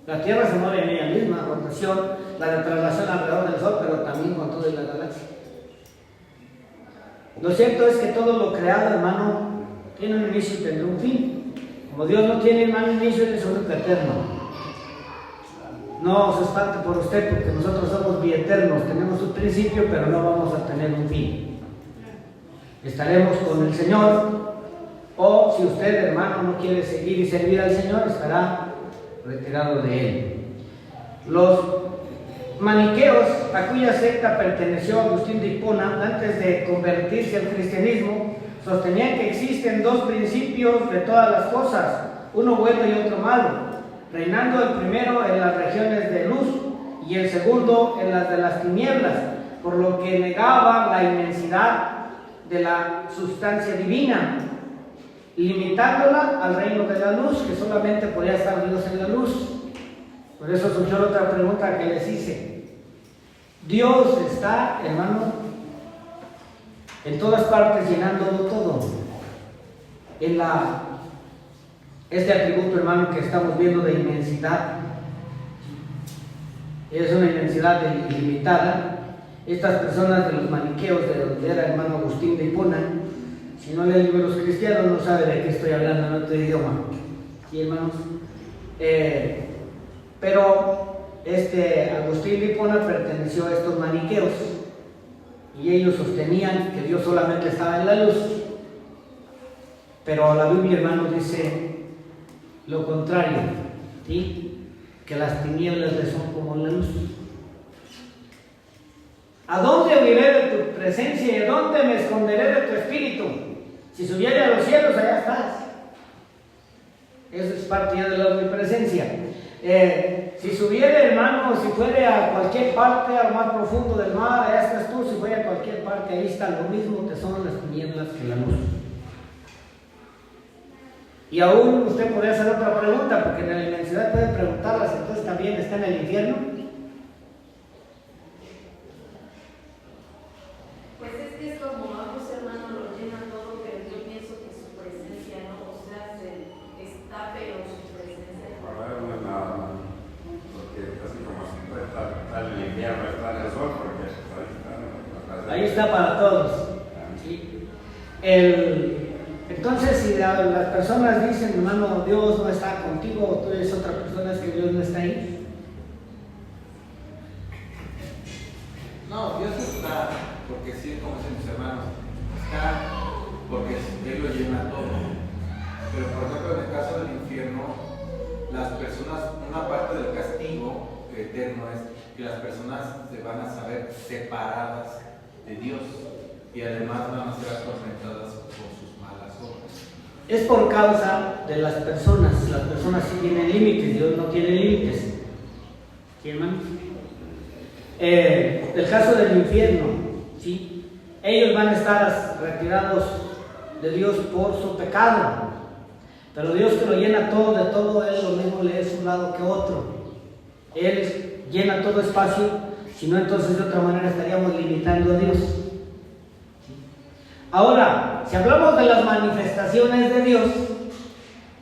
La Tierra se mueve en ella misma, rotación, la de traslación alrededor del Sol, pero también con toda la galaxia. Lo cierto es que todo lo creado, hermano, tiene un inicio y tendrá un fin. Como Dios no tiene, hermano, inicio, Él es único eterno. No se espante por usted, porque nosotros somos bieternos, tenemos un principio, pero no vamos a tener un fin. Estaremos con el Señor, o si usted, hermano, no quiere seguir y servir al Señor, estará retirado de Él. Los maniqueos, a cuya secta perteneció Agustín de Hipona antes de convertirse al cristianismo, sostenían que existen dos principios de todas las cosas, uno bueno y otro malo, reinando el primero en las regiones de luz y el segundo en las de las tinieblas, por lo que negaba la inmensidad de la sustancia divina, limitándola al reino de la luz, que solamente podía estar Dios en la luz. Por eso surgió otra pregunta que les hice. Dios está, hermano, en todas partes, llenándolo todo. Este atributo, hermano, que estamos viendo de inmensidad, es una inmensidad ilimitada. Estas personas de los maniqueos, de donde era hermano Agustín de Hipona, si no leen libros cristianos no sabe de qué estoy hablando en otro idioma. ¿Sí, hermanos? Pero Agustín de Hipona perteneció a estos maniqueos y ellos sostenían que Dios solamente estaba en la luz. Pero la Biblia, hermanos, dice lo contrario, ¿sí? Que las tinieblas le son como la luz. ¿A dónde huiré de tu presencia y a dónde me esconderé de tu espíritu? Si subiere a los cielos, allá estás. Eso es parte ya de la omnipresencia. Si subiere, hermano, si fuere a cualquier parte, al más profundo del mar, allá estás tú. Si fuere a cualquier parte, ahí está lo mismo, que son las tinieblas que la luz. Y aún usted podría hacer otra pregunta, porque en la inmensidad puede preguntarlas, entonces también está en el infierno. Pues es que es como ambos hermanos lo llenan todo, pero yo pienso que su presencia no, o sea, está, pero su presencia no. Para darle nada, porque así como siempre está el invierno, está en el sol, porque Ahí está para todos. ¿Sí? Entonces, si las personas dicen, hermano, Dios no está contigo, o tú eres otra persona, es que Dios no está ahí. No, Dios está, porque sí, como dicen mis hermanos, está porque Él lo llena todo. Pero por ejemplo, en el caso del infierno, las personas, una parte del castigo eterno es que las personas se van a saber separadas de Dios y además van a ser atormentadas por sus malas obras. Es por causa de las personas sí tienen límites, Dios no tiene límites. ¿Sí, hermanos? El caso del infierno, ¿sí? Ellos van a estar retirados de Dios por su pecado, pero Dios, que lo llena todo de todo, Él lo mismo le es un lado que otro. Él llena todo espacio, si no, entonces de otra manera estaríamos limitando a Dios. Ahora, si hablamos de las manifestaciones de Dios,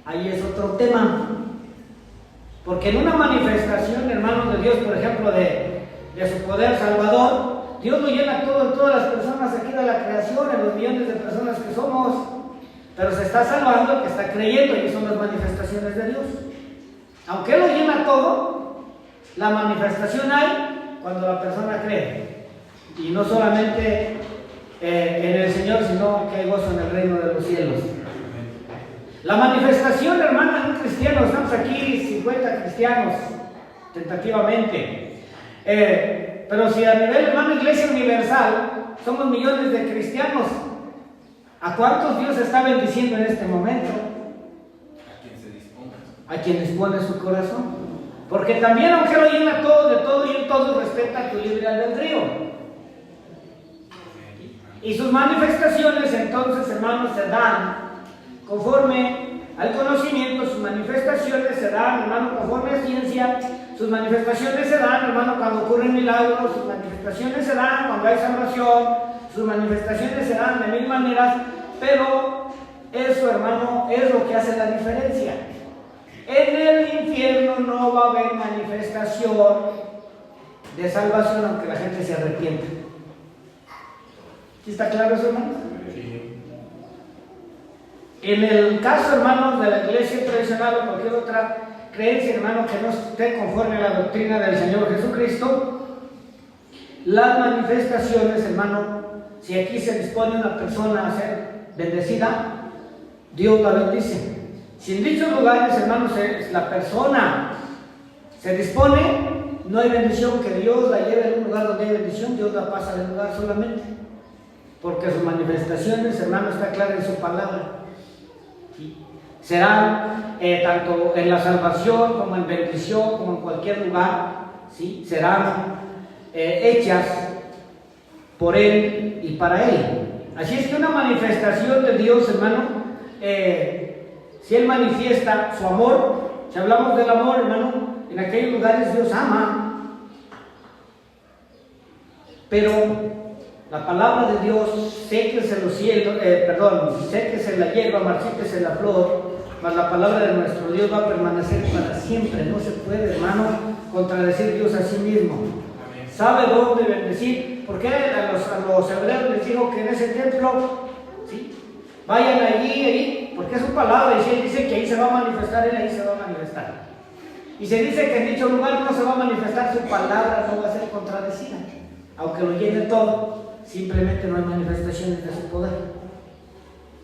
ahí es otro tema, porque en una manifestación, hermanos, de Dios, por ejemplo, de su poder salvador, Dios lo llena todo en todas las personas aquí de la creación, en los millones de personas que somos, pero se está salvando el que está creyendo, y son las manifestaciones de Dios. Aunque Él lo llena todo, la manifestación hay cuando la persona cree, y no solamente en el Señor, sino que hay gozo en el reino de los cielos. La manifestación, hermanos, de un cristiano, estamos aquí 50 cristianos, tentativamente. Pero si a nivel, hermano, Iglesia Universal, somos millones de cristianos, ¿a cuántos Dios está bendiciendo en este momento? A quien se disponga. A quien dispone su corazón. Porque también, aunque lo llena todo, de todo y en todo, respeta tu libre albedrío. Y sus manifestaciones, entonces, hermanos, se dan conforme al conocimiento. Sus manifestaciones se dan, hermano, conforme a ciencia. Sus manifestaciones se dan, hermano, cuando ocurren milagros. Sus manifestaciones se dan cuando hay salvación. Sus manifestaciones se dan de mil maneras. Pero eso, hermano, es lo que hace la diferencia. En el infierno no va a haber manifestación de salvación, aunque la gente se arrepienta. ¿Sí está claro eso, hermanos? Sí. En el caso, hermanos, de la iglesia tradicional o cualquier otra creencia, hermano, que no esté conforme a la doctrina del Señor Jesucristo, las manifestaciones, hermano, si aquí se dispone una persona a ser bendecida, Dios la bendice. Si en dichos lugares, hermanos, la persona se dispone, no hay bendición, que Dios la lleve a un lugar donde hay bendición, Dios la pasa del lugar solamente. Porque sus manifestaciones, hermano, está clara en su palabra. ¿Sí? Serán tanto en la salvación como en bendición, como en cualquier lugar, ¿sí? Serán hechas por Él y para Él. Así es que una manifestación de Dios, hermano, si Él manifiesta su amor, si hablamos del amor, hermano, en aquellos lugares Dios ama, pero la palabra de Dios, séquese los cielos, séquese la hierba, marchítese la flor, mas la palabra de nuestro Dios va a permanecer para siempre. No se puede, hermano, contradecir Dios a sí mismo. Amén. Sabe dónde bendecir. ¿Por qué a los hebreos les dijo que en ese templo, ¿sí? Vayan allí, porque es su palabra, y si Él dice que ahí se va a manifestar, Él ahí se va a manifestar. Y se dice que en dicho lugar no se va a manifestar su palabra, no va a ser contradecida. Aunque lo llene todo, simplemente no hay manifestaciones de su poder.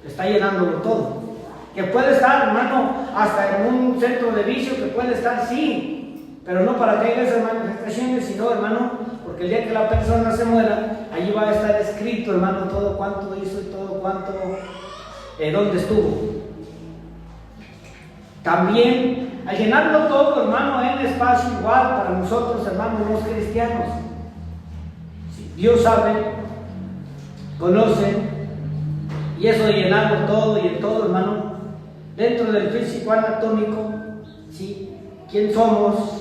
Está llenándolo todo. Que puede estar, hermano, hasta en un centro de vicio, que puede estar, sí, pero no para que haya esas manifestaciones, sino, hermano, porque el día que la persona se muera, allí va a estar escrito, hermano, todo cuánto hizo y todo cuánto, dónde estuvo. También, al llenarlo todo, hermano, en espacio igual para nosotros, hermanos, los cristianos. Dios sabe, conoce, y eso de llenarlo todo y en todo, hermano, dentro del físico anatómico, ¿sí? ¿Quién somos?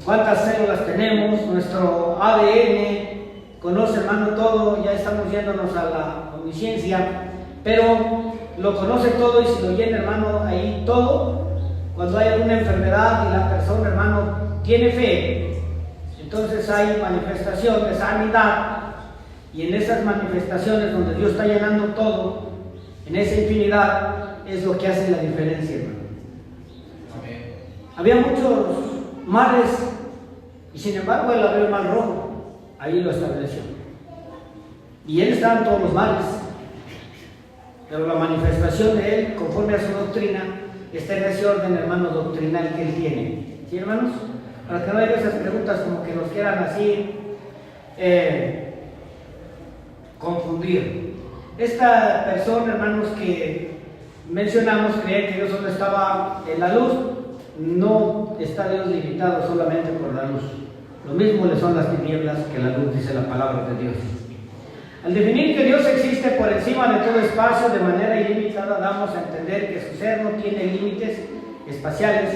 ¿Cuántas células tenemos? Nuestro ADN, conoce, hermano, todo. Ya estamos yéndonos a la omnisciencia, pero lo conoce todo y si lo llena, hermano, ahí todo. Cuando hay alguna enfermedad y la persona, hermano, tiene fe, entonces hay manifestación de sanidad, y en esas manifestaciones donde Dios está llenando todo, en esa infinidad, es lo que hace la diferencia, hermano. Amén. Había muchos mares y sin embargo Él abrió el mar rojo, ahí lo estableció. Y Él estaba en todos los mares, pero la manifestación de Él, conforme a su doctrina, está en ese orden, hermano, doctrinal que Él tiene. ¿Sí, hermanos? Para que no haya esas preguntas como que nos quieran así confundir. Esta persona, hermanos, que mencionamos, creía que Dios solo estaba en la luz. No está Dios limitado solamente por la luz. Lo mismo le son las tinieblas que la luz, dice la palabra de Dios. Al definir que Dios existe por encima de todo espacio de manera ilimitada, damos a entender que su ser no tiene límites espaciales,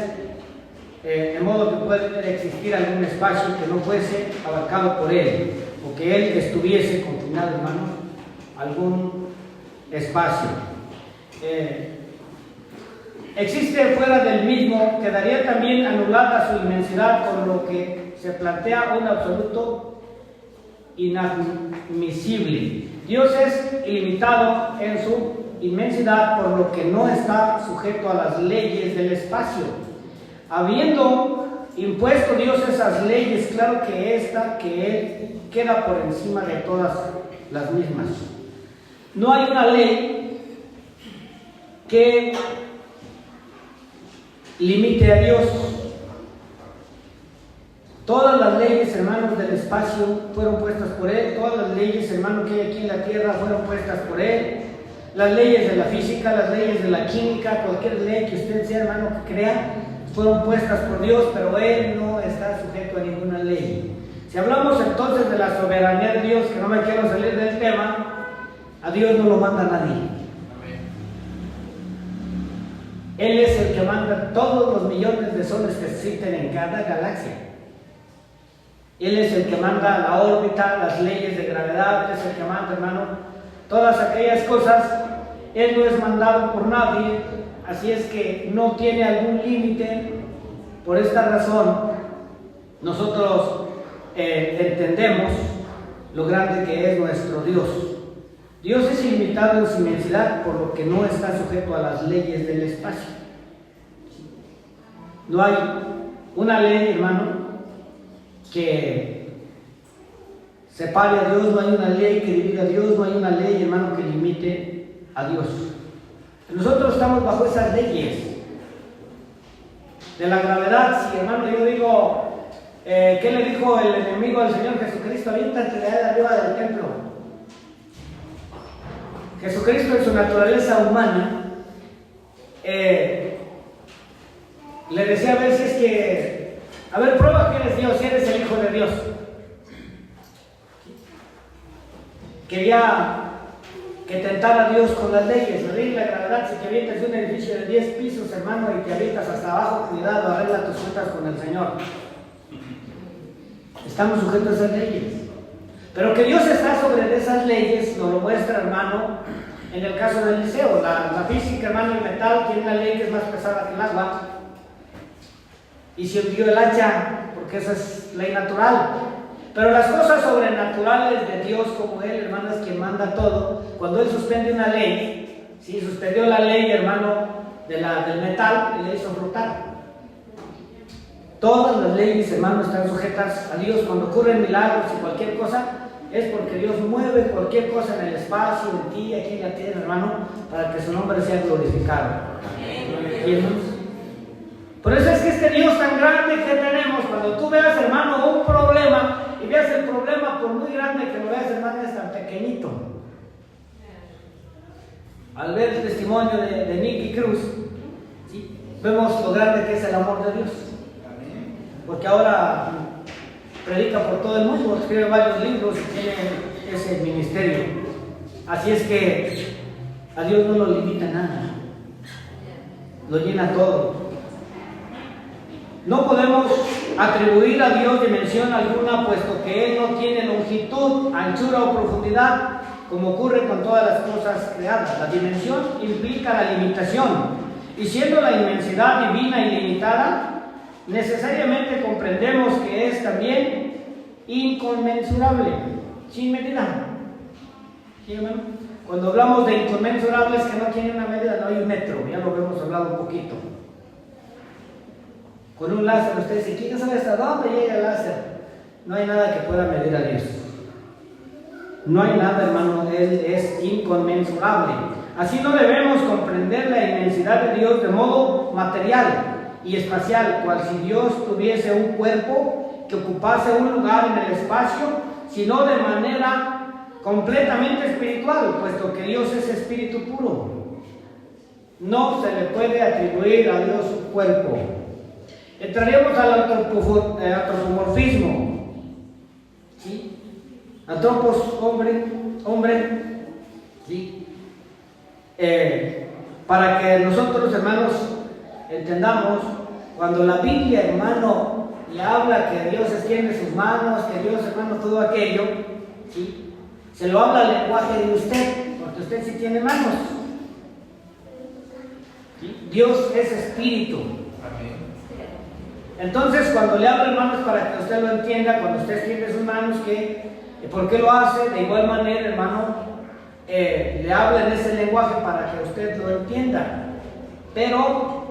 de modo que puede existir algún espacio que no fuese abarcado por Él, o que Él estuviese confinado, hermano, a algún espacio. Existe fuera del mismo, quedaría también anulada su inmensidad, con lo que se plantea un absoluto inadmisible. Dios es ilimitado en su inmensidad, por lo que no está sujeto a las leyes del espacio. Habiendo impuesto Dios esas leyes, claro que Él queda por encima de todas las mismas. No hay una ley que limite a Dios. Todas las leyes, hermanos, del espacio fueron puestas por Él. Todas las leyes, hermanos, que hay aquí en la tierra fueron puestas por Él. Las leyes de la física, las leyes de la química, cualquier ley que usted sea, hermano, que crea, fueron puestas por Dios, pero Él no está sujeto a ninguna ley. Si hablamos entonces de la soberanía de Dios, que no me quiero salir del tema, a Dios no lo manda nadie. Él es el que manda todos los millones de soles que existen en cada galaxia. Él es el que manda la órbita, las leyes de gravedad. Él es el que manda, hermano, todas aquellas cosas. Él no es mandado por nadie, así es que no tiene algún límite. Por esta razón, nosotros entendemos lo grande que es nuestro Dios. Dios es ilimitado en su inmensidad, por lo que no está sujeto a las leyes del espacio. No hay una ley, hermano, que separe a Dios, no hay una ley que divida a Dios, no hay una ley, hermano, que limite a Dios. Nosotros estamos bajo esas leyes de la gravedad. Si, hermano, yo digo, ¿qué le dijo el enemigo al Señor Jesucristo? Aviéntate de ahí arriba del templo. Jesucristo, en su naturaleza humana, le decía a veces que, a ver, prueba que eres Dios, si eres el Hijo de Dios. Quería que tentara a Dios con las leyes. La ley de la gravedad: si te avientas de un edificio de 10 pisos, hermano, y te avientas hasta abajo, cuidado, arregla tus cuentas con el Señor. Estamos sujetos a esas leyes. Pero que Dios está sobre esas leyes nos lo muestra, hermano, en el caso del liceo. La física, hermano, el metal tiene una ley que es más pesada que el agua. Y se hundió el hacha, porque esa es ley natural. Pero las cosas sobrenaturales de Dios, como Él, hermano, es quien manda todo. Cuando Él suspende una ley, ¿sí? Suspendió la ley, hermano, del metal y le hizo flotar. Todas las leyes, hermanos, están sujetas a Dios. Cuando ocurren milagros y cualquier cosa, es porque Dios mueve cualquier cosa en el espacio, en ti, aquí en la tierra, hermano, para que su nombre sea glorificado. ¿Y hermanos? Por eso es que este Dios tan grande que tenemos, cuando tú veas, hermano, un problema, y veas el problema por muy grande que lo veas, hermano, es tan pequeñito. Al ver el testimonio de Nicky Cruz, ¿sí?, vemos lo grande que es el amor de Dios. Porque ahora predica por todo el mundo, escribe varios libros y tiene ese ministerio. Así es que a Dios no lo limita nada, lo llena todo. No podemos atribuir a Dios dimensión alguna, puesto que Él no tiene longitud, anchura o profundidad, como ocurre con todas las cosas creadas. La dimensión implica la limitación, y siendo la inmensidad divina ilimitada, necesariamente comprendemos que es también inconmensurable, sin medida. ¿Sí, hermano? Cuando hablamos de inconmensurables que no tiene una medida, no hay un metro, ya lo hemos hablado un poquito. Con un láser, usted dice, ¿quién sabe hasta dónde llega el láser? No hay nada que pueda medir a Dios. No hay nada, hermano, Él es inconmensurable. Así no debemos comprender la inmensidad de Dios de modo material y espacial, cual si Dios tuviese un cuerpo que ocupase un lugar en el espacio, sino de manera completamente espiritual, puesto que Dios es espíritu puro. No se le puede atribuir a Dios un cuerpo. Entraríamos al antropomorfismo, ¿sí? Antropos, hombre, ¿sí? Para que nosotros, hermanos, entendamos, cuando la Biblia, hermano, le habla que Dios extiende sus manos, que Dios, hermano, todo aquello, ¿sí?, se lo habla al lenguaje de usted, porque usted sí tiene manos, ¿sí? Dios es espíritu. Entonces, cuando le habla, hermanos, para que usted lo entienda, cuando usted extiende sus manos, ¿por qué lo hace? De igual manera, hermano, le habla en ese lenguaje para que usted lo entienda. Pero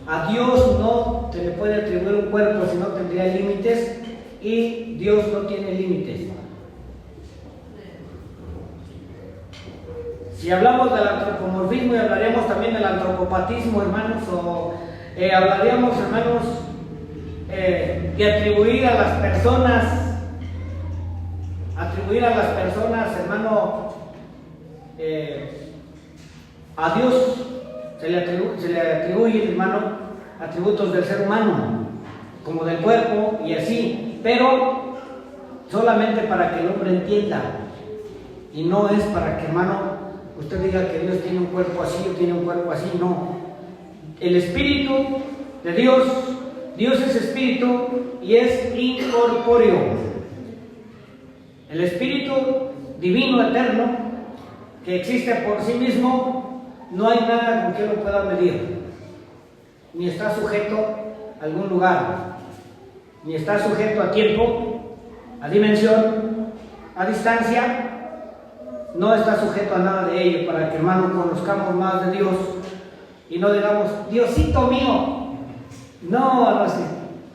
a Dios no se le puede atribuir un cuerpo, si no tendría límites, y Dios no tiene límites. Si hablamos del antropomorfismo, y hablaríamos también del antropopatismo, hermanos, o hablaríamos, hermanos, de atribuir a las personas, hermano, a Dios se le atribuye, hermano, atributos del ser humano, como del cuerpo y así, pero solamente para que el hombre entienda, y no es para que, hermano, usted diga que Dios tiene un cuerpo así o tiene un cuerpo así. No, el espíritu de Dios es espíritu y es incorpóreo. El espíritu divino eterno que existe por sí mismo, no hay nada con que lo pueda medir, ni está sujeto a algún lugar, ni está sujeto a tiempo, a dimensión, a distancia. No está sujeto a nada de ello, para que, hermano, conozcamos más de Dios y no digamos, Diosito mío. No sé.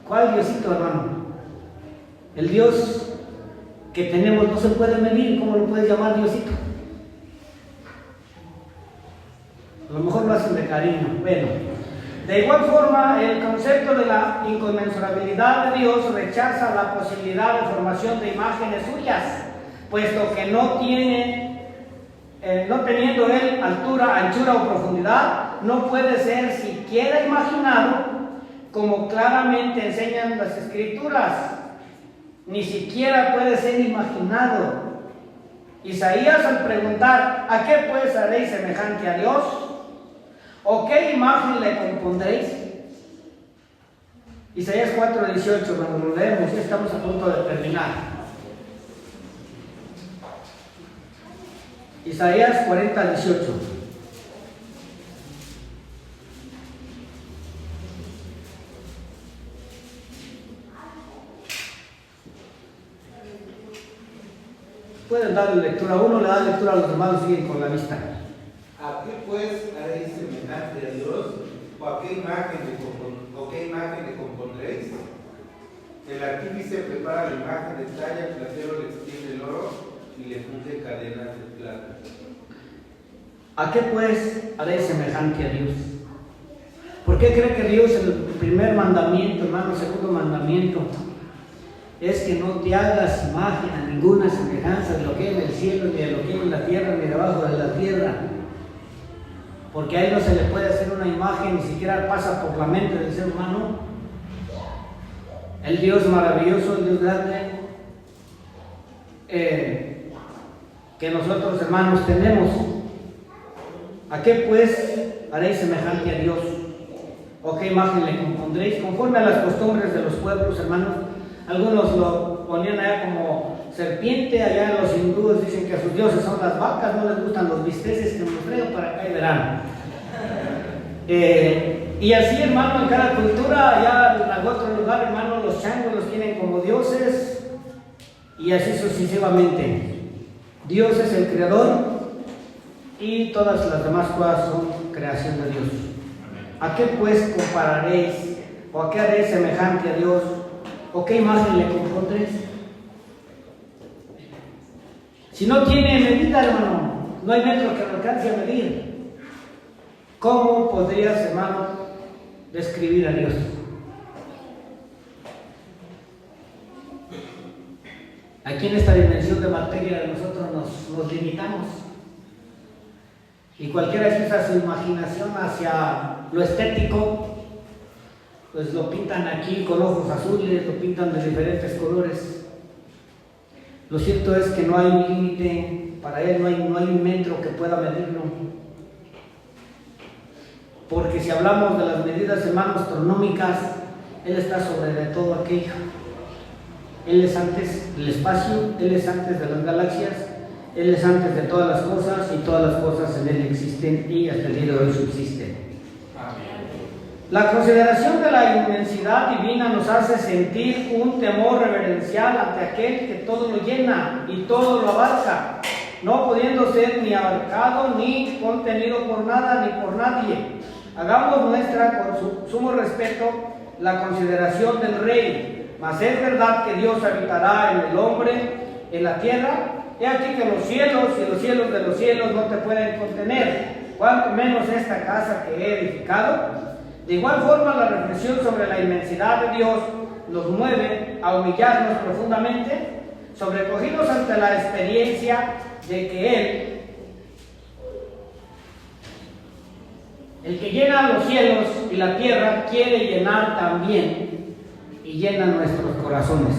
¿Cuál Diosito, hermano? El Dios que tenemos no se puede medir. ¿Cómo lo puedes llamar Diosito? A lo mejor lo hacen de cariño. Bueno, de igual forma, el concepto de la inconmensurabilidad de Dios rechaza la posibilidad de formación de imágenes suyas, puesto que no teniendo él altura, anchura o profundidad, no puede ser siquiera imaginado, como claramente enseñan las Escrituras. Ni siquiera puede ser imaginado. Isaías, al preguntar, ¿a qué pues haréis semejante a Dios? ¿O qué imagen le compondréis? Isaías 4:18, cuando lo leemos, ya estamos a punto de terminar. Isaías 40:18. Pueden darle lectura a uno, le dan lectura a los demás, siguen con la vista. ¿A qué pues haréis semejante a Dios? ¿O qué imagen le compondréis? El artífice prepara la imagen de talla, el platero le extiende el oro y le funde cadenas de plata. ¿A qué pues haréis semejante a Dios? ¿Por qué cree que Dios, el primer mandamiento, hermano, el segundo mandamiento, es que no te hagas imagen a ninguna semejanza de lo que hay en el cielo, ni de lo que hay en la tierra, ni debajo de la tierra? Porque a él no se le puede hacer una imagen, ni siquiera pasa por la mente del ser humano. El Dios maravilloso, el Dios grande, que nosotros, hermanos, tenemos. ¿A qué pues haréis semejante a Dios? ¿O qué imagen le compondréis? Conforme a las costumbres de los pueblos, hermanos. Algunos lo ponían allá como serpiente, allá los hindúes dicen que a sus dioses son las vacas, no les gustan los bisteces que nos traigo para acá y verán. Y así, hermano, en cada cultura, allá en otro lugar, hermano, los changos los tienen como dioses, y así sucesivamente. Dios es el creador y todas las demás cosas son creación de Dios. ¿A qué pues compararéis? ¿O a qué haréis semejante a Dios? ¿O qué imagen le compondréis? Si no tiene medida, hermano, no hay metro que lo alcance a medir. ¿Cómo podrías, hermano, describir a Dios? Aquí en esta dimensión de materia nosotros nos limitamos. Y cualquiera que usa su imaginación hacia lo estético, pues lo pintan aquí con ojos azules, lo pintan de diferentes colores. Lo cierto es que no hay un límite, para él no hay un metro que pueda medirlo. Porque si hablamos de las medidas, hermanos, astronómicas, él está sobre de todo aquello. Él es antes del espacio, él es antes de las galaxias, él es antes de todas las cosas y todas las cosas en él existen y hasta el día de hoy subsisten. La consideración de la inmensidad divina nos hace sentir un temor reverencial ante aquel que todo lo llena y todo lo abarca, no pudiendo ser ni abarcado ni contenido por nada ni por nadie. Hagamos nuestra con su sumo respeto la consideración del Rey, mas es verdad que Dios habitará en el hombre, en la tierra. He aquí que los cielos y los cielos de los cielos no te pueden contener, cuanto menos esta casa que he edificado. De igual forma, la reflexión sobre la inmensidad de Dios nos mueve a humillarnos profundamente, sobrecogidos ante la experiencia de que Él, el que llena los cielos y la tierra, quiere llenar también y llena nuestros corazones.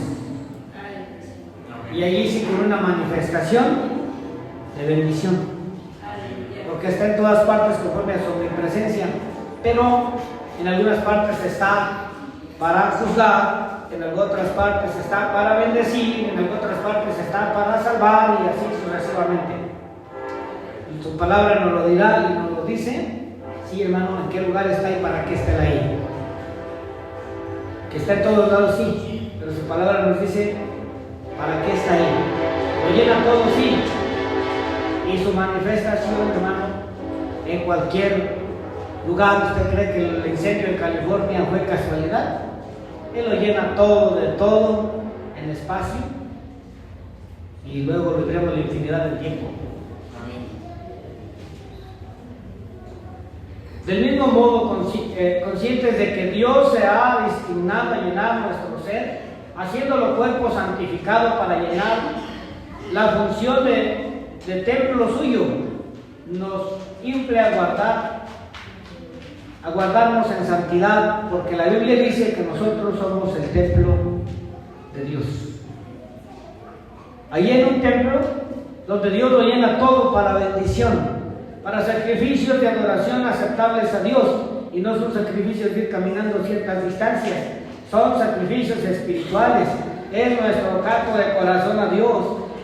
Y allí sí con una manifestación de bendición, porque está en todas partes conforme a su omnipresencia, pero en algunas partes está para juzgar, en otras partes está para bendecir, en otras partes está para salvar y así sucesivamente. Y su palabra nos lo dirá y nos lo dice. Sí, hermano, ¿en qué lugar está y para qué está ahí? Que está en todos lados, sí, pero su palabra nos dice para qué está ahí. Lo llena todo, sí, y su manifestación, hermano, en cualquier lugar. ¿Usted cree que el incendio en California fue casualidad? Él lo llena todo de todo en espacio y luego viviremos la infinidad del tiempo. Del mismo modo, conscientes de que Dios se ha destinado a llenar nuestro ser, haciéndolo cuerpo santificado para llenar la función de templo suyo, nos infle a guardarnos en santidad, porque la Biblia dice que nosotros somos el templo de Dios. Allí en un templo donde Dios lo llena todo para bendición, para sacrificios de adoración aceptables a Dios, y no son sacrificios de ir caminando ciertas distancias, son sacrificios espirituales. Es nuestro canto de corazón a Dios,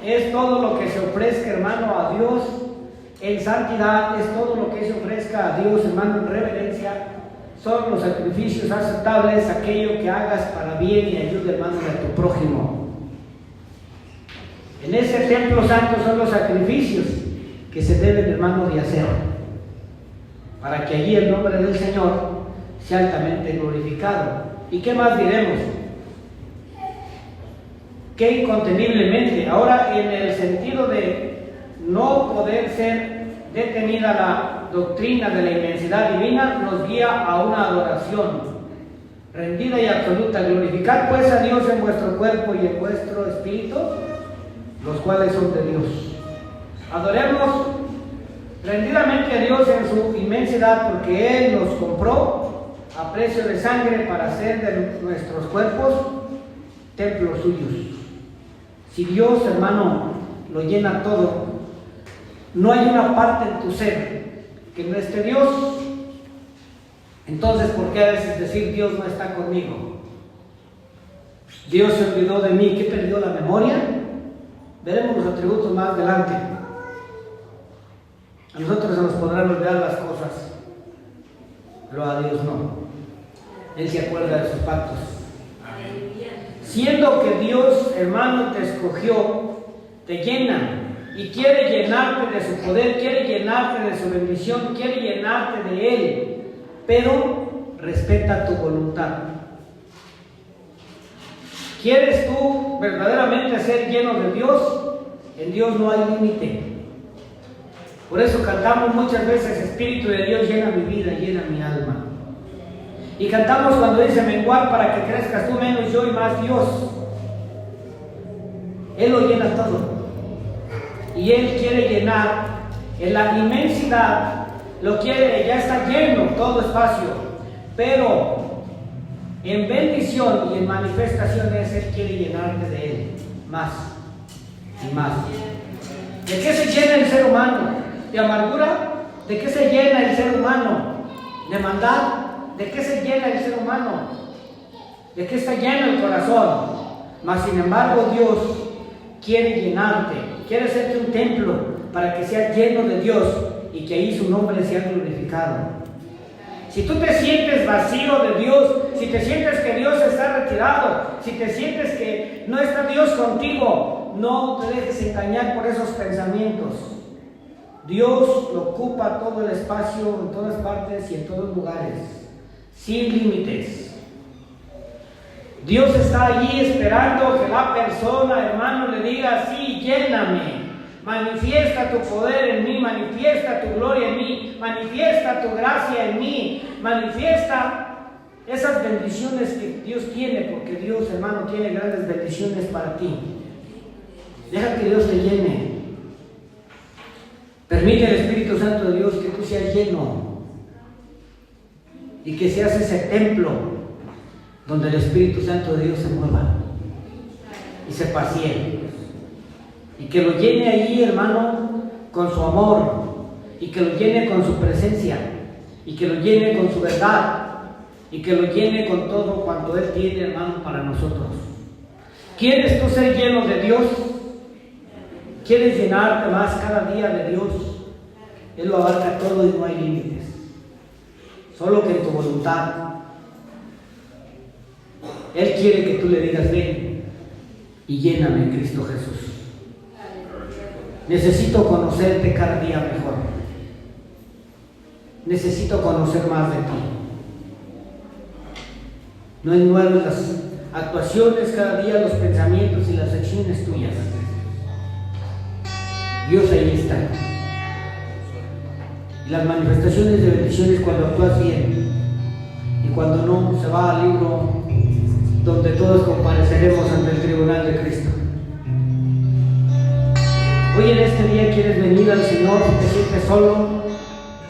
es todo lo que se ofrezca, hermano, a Dios en santidad, es todo lo que se ofrezca a Dios, hermano, en reverencia. Son los sacrificios aceptables, aquello que hagas para bien y ayuda, hermano, a tu prójimo. En ese templo santo son los sacrificios que se deben, hermano, de hacer, para que allí el nombre del Señor sea altamente glorificado. ¿Y qué más diremos? que inconteniblemente. Ahora, en el sentido de no poder ser detenida la doctrina de la inmensidad divina, nos guía a una adoración rendida y absoluta. Glorificad pues a Dios en vuestro cuerpo y en vuestro espíritu, los cuales son de Dios. Adoremos rendidamente a Dios en su inmensidad, porque Él nos compró a precio de sangre para hacer de nuestros cuerpos templos suyos. Si Dios, hermano, lo llena todo, no hay una parte en tu ser que no esté Dios. Entonces, ¿por qué a veces decir Dios no está conmigo? Dios se olvidó de mí, ¿qué perdió la memoria? Veremos los atributos más adelante. A nosotros se nos podrán olvidar las cosas, pero a Dios no. Él se acuerda de sus pactos. Siendo que Dios, hermano, te escogió, te llena y quiere llenarte de su poder, quiere llenarte de su bendición, quiere llenarte de Él, pero respeta tu voluntad. ¿Quieres tú verdaderamente ser lleno de Dios? En Dios no hay límite. Por eso cantamos muchas veces: Espíritu de Dios, llena mi vida, llena mi alma. Y cantamos cuando dice menguar para que crezcas tú, menos yo y más Dios. Él lo llena todo. Y Él quiere llenar en la inmensidad, lo quiere, ya está lleno todo espacio, pero en bendición y en manifestaciones Él quiere llenarte de Él más y más. ¿De qué se llena el ser humano? ¿De amargura? ¿De qué se llena el ser humano? ¿De maldad? ¿De qué se llena el ser humano? ¿De qué está lleno el corazón? Mas sin embargo Dios quiere llenarte, quiere hacerte un templo para que seas lleno de Dios y que ahí su nombre sea glorificado. Si tú te sientes vacío de Dios, si te sientes que Dios está retirado, si te sientes que no está Dios contigo, no te dejes engañar por esos pensamientos. Dios lo ocupa todo el espacio, en todas partes y en todos lugares, sin límites. Dios está allí esperando que la persona, hermano, le diga: sí, lléname, manifiesta tu poder en mí, manifiesta tu gloria en mí, manifiesta tu gracia en mí, manifiesta esas bendiciones que Dios tiene, porque Dios, hermano, tiene grandes bendiciones para ti. Deja que Dios te llene. Permite al Espíritu Santo de Dios que tú seas lleno y que seas ese templo donde el Espíritu Santo de Dios se mueva y se pasee, y que lo llene allí, hermano, con su amor, y que lo llene con su presencia, y que lo llene con su verdad, y que lo llene con todo cuanto Él tiene, hermano, para nosotros. ¿Quieres tú ser lleno de Dios? ¿Quieres llenarte más cada día de Dios? Él lo abarca todo y no hay límites. Solo que en tu voluntad. Él quiere que tú le digas: ven y lléname en Cristo Jesús. Necesito conocerte cada día mejor. Necesito conocer más de ti. No es nuevo las actuaciones cada día, los pensamientos y las acciones tuyas. Dios ahí está. Y las manifestaciones de bendiciones cuando actúas bien, y cuando no, se va al libro donde todos compareceremos ante el tribunal de Cristo. Hoy en este día quieres venir al Señor, si te sientes solo,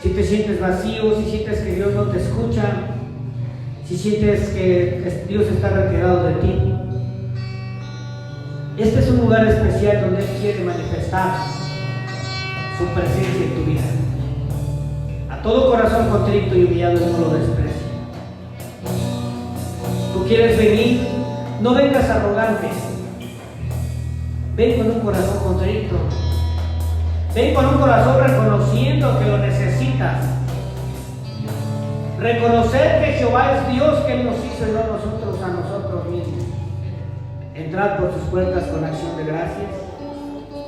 si te sientes vacío, si sientes que Dios no te escucha, si sientes que Dios está retirado de ti. Este es un lugar especial donde Él quiere manifestar su presencia en tu vida. A todo corazón contrito y humillado no lo desprecia. Tú quieres venir, no vengas arrogante. Ven con un corazón contrito. Ven con un corazón reconociendo que lo necesitas. Reconocer que Jehová es Dios, que Él nos hizo y no nosotros a nosotros mismos. Entrar por sus puertas con acción de gracias,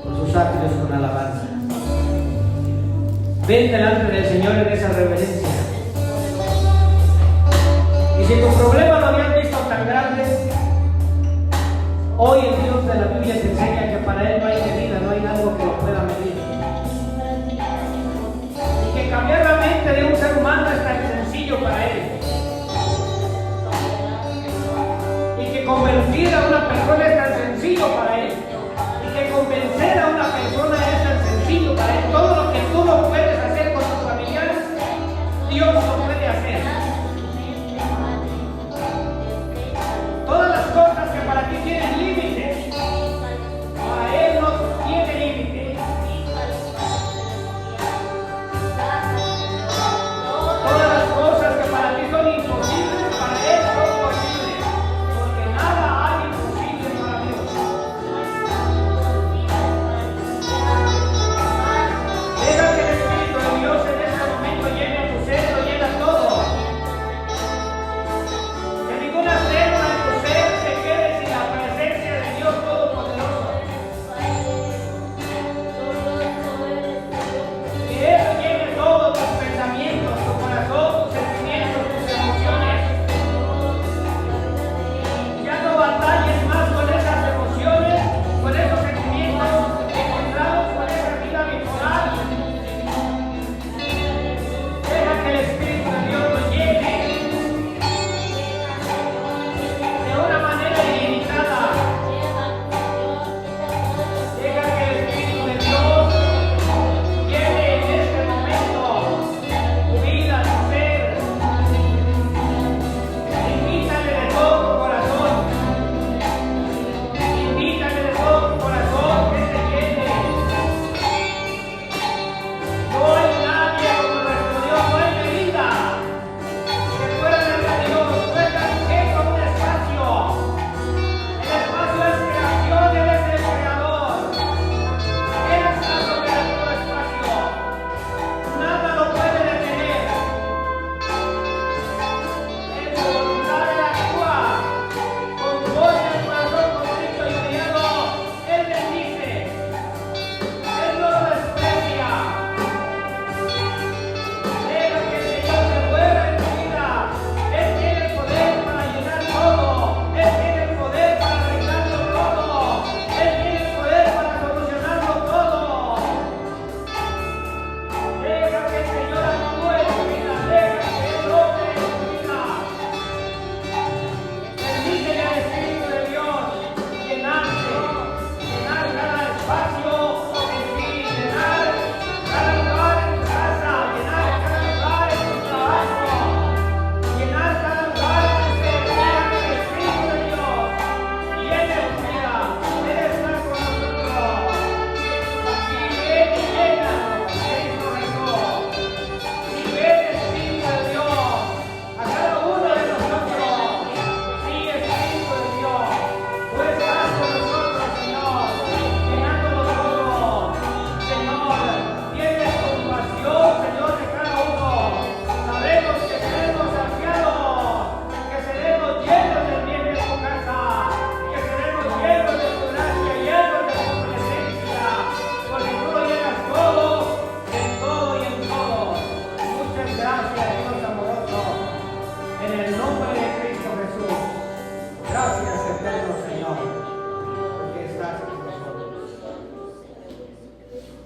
por sus atrios con alabanza. Ven delante del Señor en esa reverencia. Y si tu problema lo habías visto tan grande, Hoy el Dios de la Biblia te enseña que para Él no hay medida, no hay algo que lo pueda medir. Y que cambiar la mente de un ser humano es tan sencillo para Él. Y que convertir a una persona es tan sencillo para Él. Y que convencer a una persona es tan sencillo para Él. Todo lo que tú no puedes hacer con tus familiares, Dios lo puede hacer. Todas las cosas que para ti tienen límites,